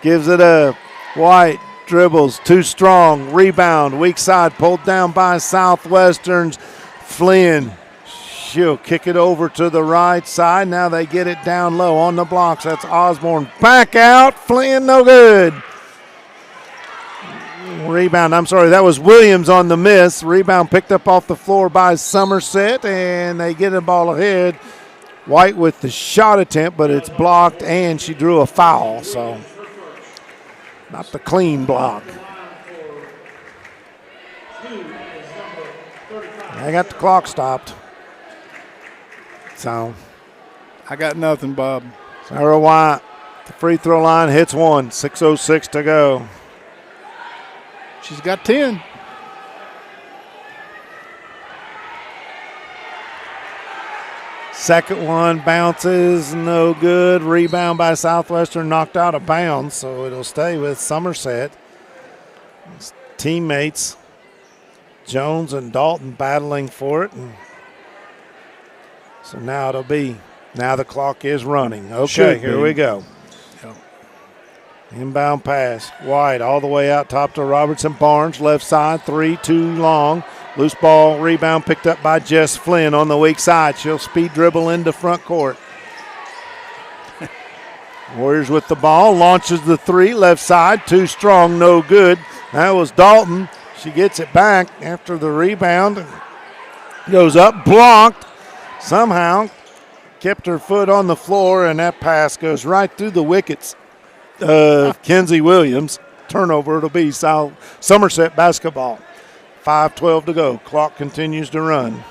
gives it up. White dribbles, too strong. Rebound, weak side, pulled down by Southwestern's Flynn. She'll kick it over to the right side. Now they get it down low on the blocks. That's Osborne. Back out. Flynn, no good. Rebound, that was Williams on the miss. Rebound picked up off the floor by Somerset, and they get the ball ahead. White with the shot attempt, but it's blocked, and she drew a foul, so not the clean block. I got the clock stopped. So I got nothing, Bob. Sarah White, the free throw line, hits one. 6:06 to go. She's got 10. Second one bounces, no good. Rebound by Southwestern, knocked out of bounds, so it'll stay with Somerset. His teammates, Jones and Dalton, battling for it. And so now now the clock is running. Okay, here we go. Inbound pass. White all the way out top to Robertson. Barnes, left side, three, too long. Loose ball, rebound picked up by Jess Flynn on the weak side. She'll speed dribble into front court. Warriors with the ball, launches the three, left side, too strong, no good. That was Dalton. She gets it back after the rebound. Goes up, blocked. Somehow kept her foot on the floor, and that pass goes right through the wickets. Kenzie Williams. Turnover, it'll be Somerset basketball. 5:12 to go. Clock continues to run.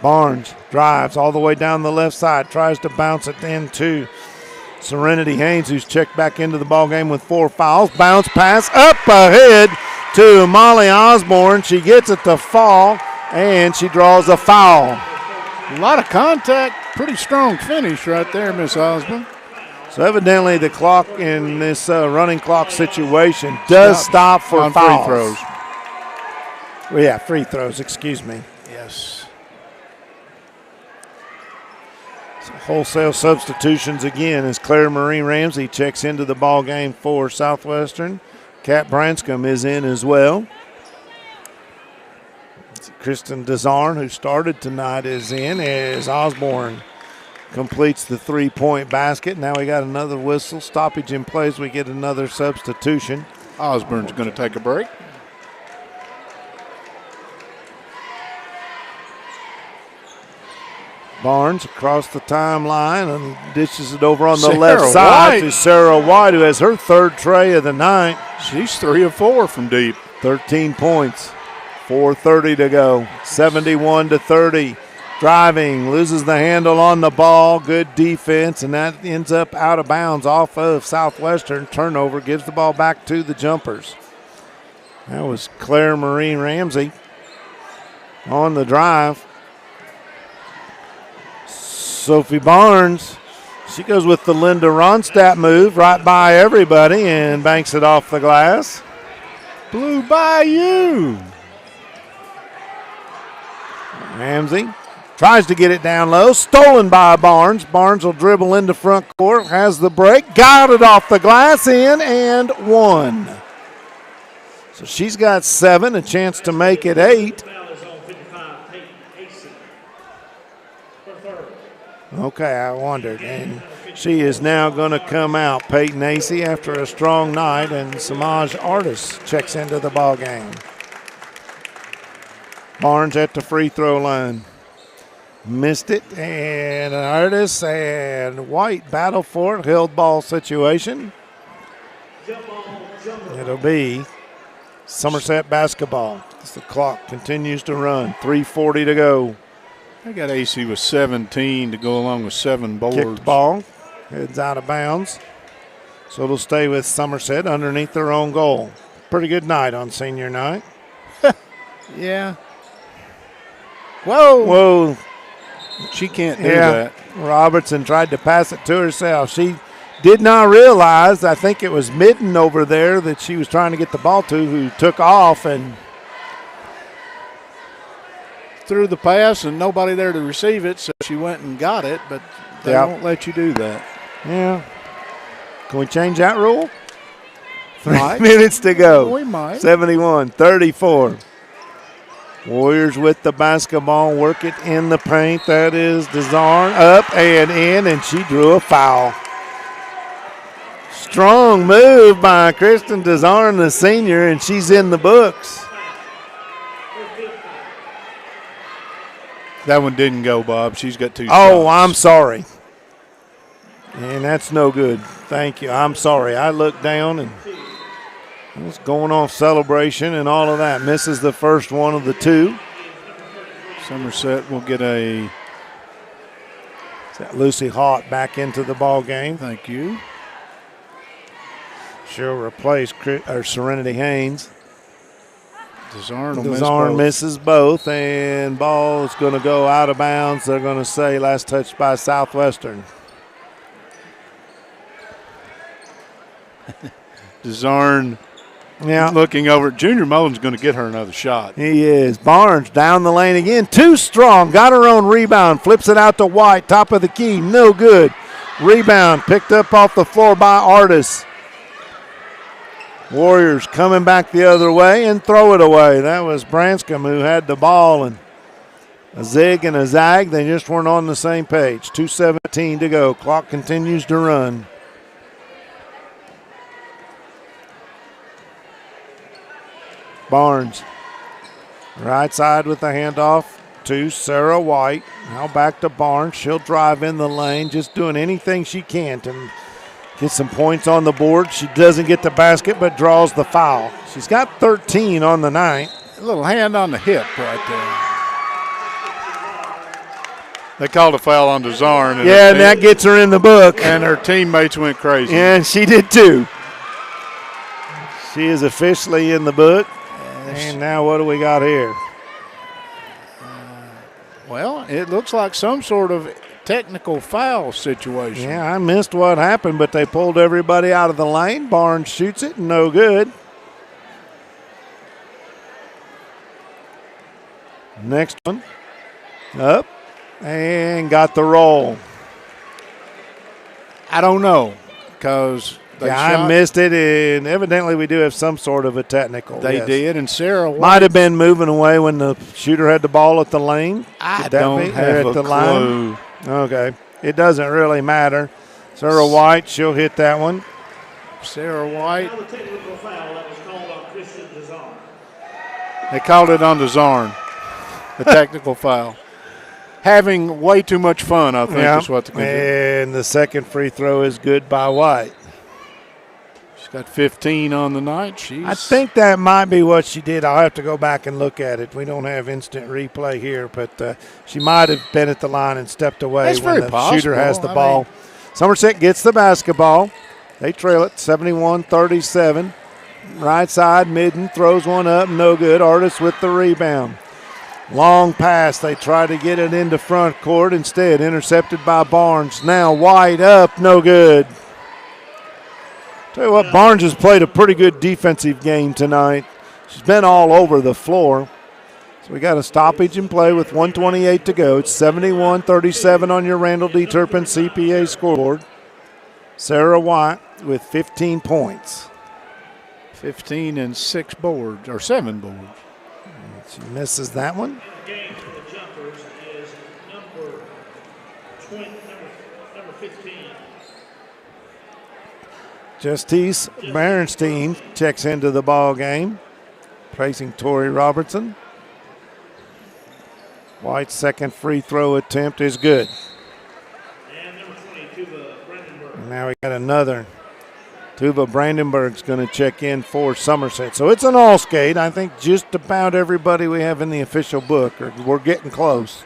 Barnes drives all the way down the left side, tries to bounce it into Serenity Haynes, who's checked back into the ballgame with 4 fouls. Bounce pass up ahead to Molly Osborne. She gets it to fall, and she draws a foul. A lot of contact. Pretty strong finish right there, Miss Osborne. So evidently the clock in this running clock situation does stop for fouls. Free throws. Well, yeah, free throws, excuse me. Yes. So wholesale substitutions again as Claire Marie Ramsey checks into the ball game for Southwestern. Kat Branscombe is in as well. Kristen Desarn, who started tonight, is in as Osborne completes the three-point basket. Now we got another whistle. Stoppage in play as we get another substitution. Osborne's going to take a break. Barnes across the timeline and dishes it over on the left side to Sarah White, who has her third tray of the night. She's 3 of 4 from deep. 13 points. 4:30 to go. 71-30. Driving, loses the handle on the ball. Good defense, and that ends up out of bounds off of Southwestern. Turnover gives the ball back to the Jumpers. That was Claire Marie Ramsey on the drive. Sophie Barnes, she goes with the Linda Ronstadt move right by everybody and banks it off the glass. Blue Bayou. Ramsey tries to get it down low. Stolen by Barnes. Barnes will dribble into front court. Has the break. Got it off the glass. In and one. So she's got 7. A chance to make it 8. Okay, I wondered. And she is now going to come out. Peyton Acey after a strong night. And Samaj Artis checks into the ball game. Barnes at the free throw line. Missed it, and Artis and White battle for it. Held ball situation. It'll be Somerset basketball as the clock continues to run. 3:40 to go. I got AC with 17 to go along with 7 boards. Kicked ball, heads out of bounds. So it'll stay with Somerset underneath their own goal. Pretty good night on senior night. Yeah. Whoa. Whoa. She can't do that. Robertson tried to pass it to herself. She did not realize, I think it was Midden over there that she was trying to get the ball to, who took off and threw the pass and nobody there to receive it, so she went and got it, but they won't let you do that. Yeah. Can we change that rule? 3 Might. minutes to go. We might. 71-34. Warriors with the basketball, work it in the paint. That is Desarn up and in, and she drew a foul. Strong move by Kristen Desarn, the senior, and she's in the books. That one didn't go, Bob. She's got 2 Oh, shots. I'm sorry. And that's no good. Thank you. I'm sorry. I looked down and was going off celebration and all of that. Misses the first one of the 2. Somerset will get a Lucy Haught back into the ball game. Thank you. She'll replace Serenity Haynes. Desarn misses both, and ball is going to go out of bounds. They're going to say last touched by Southwestern. Desarn looking over. Junior Mullen's going to get her another shot. He is. Barnes down the lane again. Too strong. Got her own rebound. Flips it out to White. Top of the key. No good. Rebound picked up off the floor by Artis. Warriors coming back the other way and throw it away. That was Branscombe who had the ball, and a zig and a zag. They just weren't on the same page. 2:17 to go. Clock continues to run. Barnes, right side with the handoff to Sarah White. Now back to Barnes. She'll drive in the lane, just doing anything she can to get some points on the board. She doesn't get the basket, but draws the foul. She's got 13 on the night. A little hand on the hip right there. They called a foul on Desarn. And that gets her in the book. And her teammates went crazy. And she did too. She is officially in the book. And now what do we got here? Well, it looks like some sort of technical foul situation. Yeah, I missed what happened, but they pulled everybody out of the lane. Barnes shoots it, no good. Next one, up, and got the roll. I don't know, because I missed it, and evidently we do have some sort of a technical. They did, and Sarah White might have been moving away when the shooter had the ball at the lane. I don't have a clue. Okay, it doesn't really matter. Sarah White, she'll hit that one. Sarah White. Now the technical foul that was called on Christian Dazarn. They called it on Dazarn, the technical foul. Having way too much fun, I think, is what the and the second free throw is good by White. She's got 15 on the night. I think that might be what she did. I'll have to go back and look at it. We don't have instant replay here, but she might have been at the line and stepped away That's when very the possible. shooter has the ball. Somerset gets the basketball. They trail it 71-37. Right side, Midden throws one up, no good. Artis with the rebound. Long pass, they try to get it into front court. Instead, intercepted by Barnes. Now White up, no good. Tell you what, Barnes has played a pretty good defensive game tonight. She's been all over the floor. So we got a stoppage in play with 1:28 to go. It's 71-37 on your Randall D. Turpin CPA scoreboard. Sarah White with 15 points. 15 and 6 boards, or 7 boards. She misses that one. The game for the jumpers is number 15. Justice Berenstein checks into the ball game, placing Tori Robertson. White's second free throw attempt is good. And number 20, Tuba Brandenburg. And now we got another. Tuba Brandenburg's going to check in for Somerset. So it's an all skate. I think just about everybody we have in the official book, or we're getting close.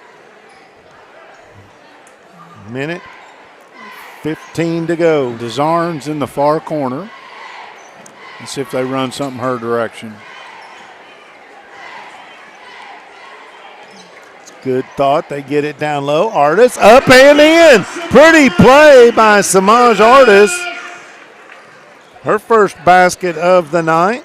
Minute 15 to go. Dazarn's in the far corner. Let's see if they run something her direction. Good thought. They get it down low. Artis up and in. Pretty play by Samaj Artis. Her first basket of the night.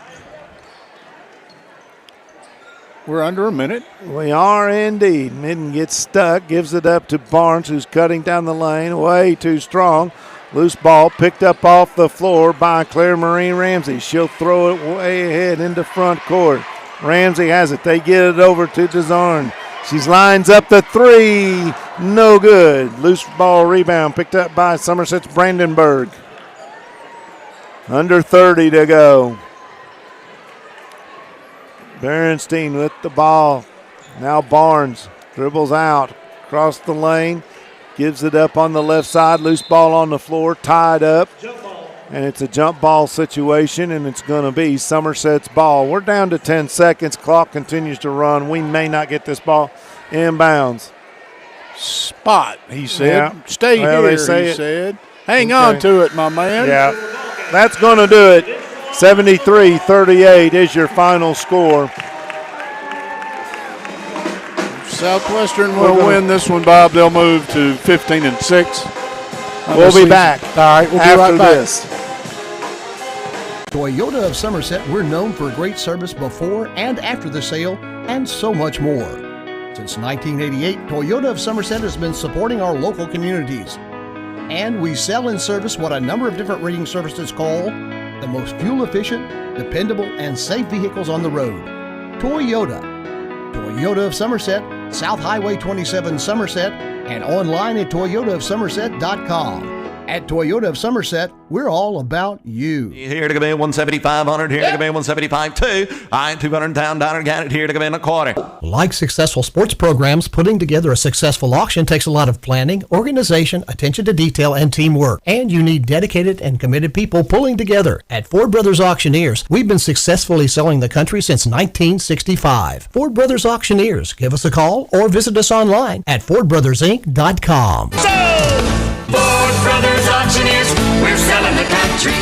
We're under a minute. We are indeed. Midden gets stuck, gives it up to Barnes, who's cutting down the lane. Way too strong. Loose ball picked up off the floor by Claire Marie Ramsey. She'll throw it way ahead into front court. Ramsey has it. They get it over to Dazarn. She lines up the three. No good. Loose ball rebound picked up by Somerset's Brandenburg. Under 30 to go. Berenstein with the ball. Now Barnes dribbles out across the lane. Gives it up on the left side. Loose ball on the floor. Tied up. And it's a jump ball situation, and it's going to be Somerset's ball. We're down to 10 seconds. Clock continues to run. We may not get this ball inbounds. Spot, he said. Yeah. Stay Well, here, they he say said. Hang on to it, my man. Yeah, that's going to do it. 73-38 is your final score. Southwestern will win this one, Bob. They'll move to 15 and 6. We'll be back. All right, we'll be after right back. this. Toyota of Somerset, we're known for great service before and after the sale, and so much more. Since 1988, Toyota of Somerset has been supporting our local communities. And we sell and service what a number of different rating services call the most fuel-efficient, dependable, and safe vehicles on the road. Toyota. Toyota of Somerset, South Highway 27 Somerset, and online at toyotaofsomerset.com. At Toyota of Somerset, we're all about you. Here to come in 175-100, here to come in 175-2. I 200 down, got it here to come in a quarter. Like successful sports programs, putting together a successful auction takes a lot of planning, organization, attention to detail, and teamwork. And you need dedicated and committed people pulling together. At Ford Brothers Auctioneers, we've been successfully selling the country since 1965. Ford Brothers Auctioneers. Give us a call or visit us online at FordBrothersInc.com. Ford Brothers Auctioneers, we're selling the country.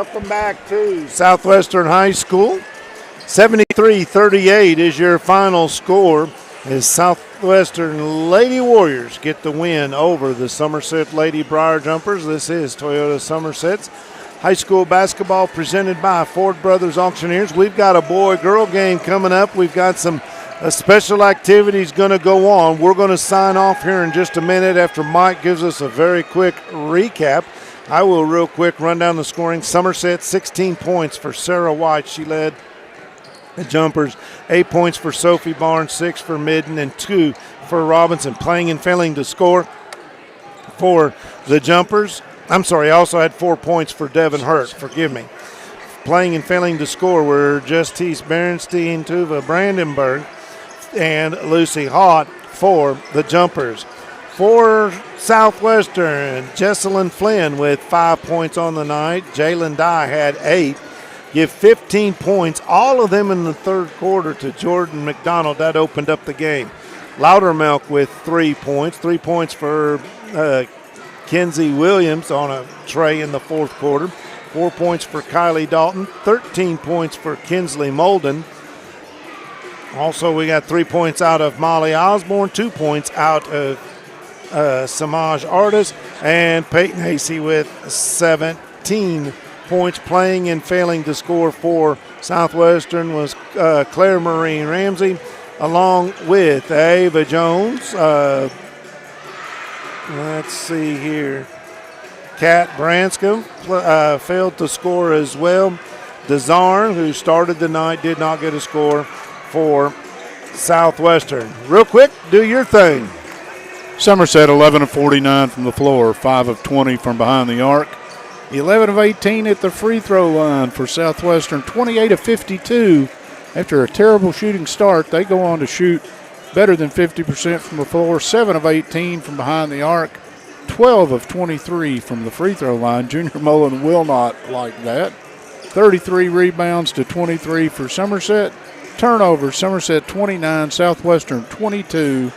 Welcome back to Southwestern High School. 73-38 is your final score as Southwestern Lady Warriors get the win over the Somerset Lady Briar Jumpers. This is Toyota Somerset's high school basketball presented by Ford Brothers Auctioneers. We've got a boy-girl game coming up. We've got some special activities going to go on. We're going to sign off here in just a minute after Mike gives us a very quick recap. I will real quick run down the scoring. Somerset, 16 points for Sarah White. She led the Jumpers. 8 points for Sophie Barnes, 6 for Midden, and 2 for Robinson. Playing and failing to score for the Jumpers. I'm sorry, I also had 4 points for Devin Hurt. Forgive me. Playing and failing to score were Justice Berenstein, Tuva Brandenburg, and Lucy Hott for the Jumpers. For Southwestern, Jesselyn Flynn with 5 points on the night. Jalen Dye had 8. Give 15 points, all of them in the third quarter, to Jordan McDonald. That opened up the game. Loudermilk with 3 points. 3 points for Kenzie Williams on a tray in the fourth quarter. 4 points for Kylie Dalton. 13 points for Kinsley Molden. Also, we got 3 points out of Molly Osborne. 2 points out of Samaj Artis. And Peyton Hasey with 17 points. Playing and failing to score for Southwestern was Claire Marie Ramsey, along with Ava Jones. Let's see here. Kat Branscombe failed to score as well. DeZarn, who started the night, did not get a score for Southwestern. Real quick, do your thing. Somerset 11 of 49 from the floor, 5 of 20 from behind the arc. 11 of 18 at the free throw line for Southwestern, 28 of 52. After a terrible shooting start, they go on to shoot better than 50% from the floor, 7 of 18 from behind the arc, 12 of 23 from the free throw line. Junior Mullen will not like that. 33 rebounds to 23 for Somerset. Turnovers, Somerset 29, Southwestern 22.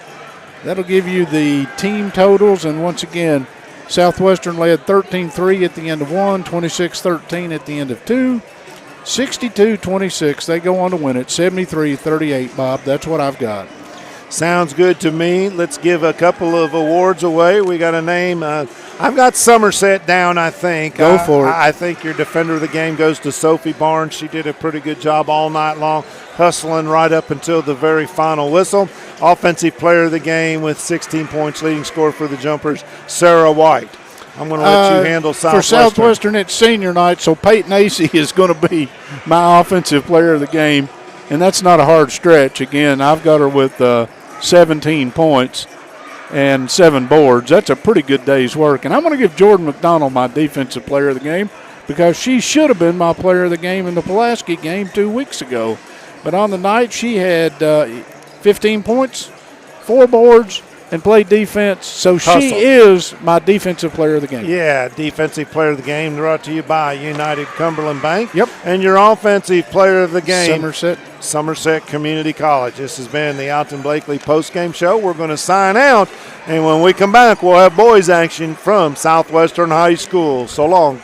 That'll give you the team totals, and once again, Southwestern led 13-3 at the end of 1, 26-13 at the end of 2, 62-26. They go on to win it, 73-38, Bob. That's what I've got. Sounds good to me. Let's give a couple of awards away. We got a name. I've got Somerset down, I think. Go for it. I think your defender of the game goes to Sophie Barnes. She did a pretty good job all night long, hustling right up until the very final whistle. Offensive player of the game with 16 points, leading scorer for the Jumpers, Sarah White. I'm going to let you handle Southwestern. For Southwestern, it's senior night, so Peyton Acey is going to be my offensive player of the game, and that's not a hard stretch. Again, I've got her with 17 points and 7 boards. That's a pretty good day's work. And I'm going to give Jordan McDonald my defensive player of the game because she should have been my player of the game in the Pulaski game 2 weeks ago. But on the night, she had 15 points, 4 boards, and played defense. So she is my defensive player of the game. Yeah, defensive player of the game brought to you by United Cumberland Bank. Yep. And your offensive player of the game, Somerset Community College. This has been the Alton Blakely postgame show. We're going to sign out, and when we come back, we'll have boys action from Southwestern High School. So long.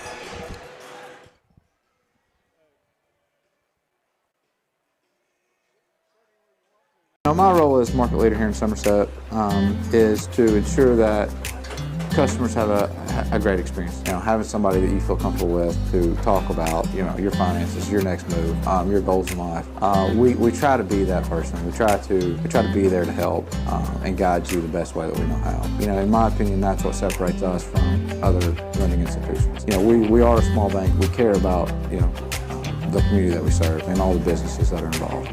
Now, my role as market leader here in Somerset is to ensure that customers have a great experience. You know, having somebody that you feel comfortable with to talk about, you know, your finances, your next move, your goals in life. We try to be that person. We try to be there to help and guide you the best way that we know how. You know, in my opinion, that's what separates us from other lending institutions. You know, we are a small bank. We care about, you know, the community that we serve and all the businesses that are involved.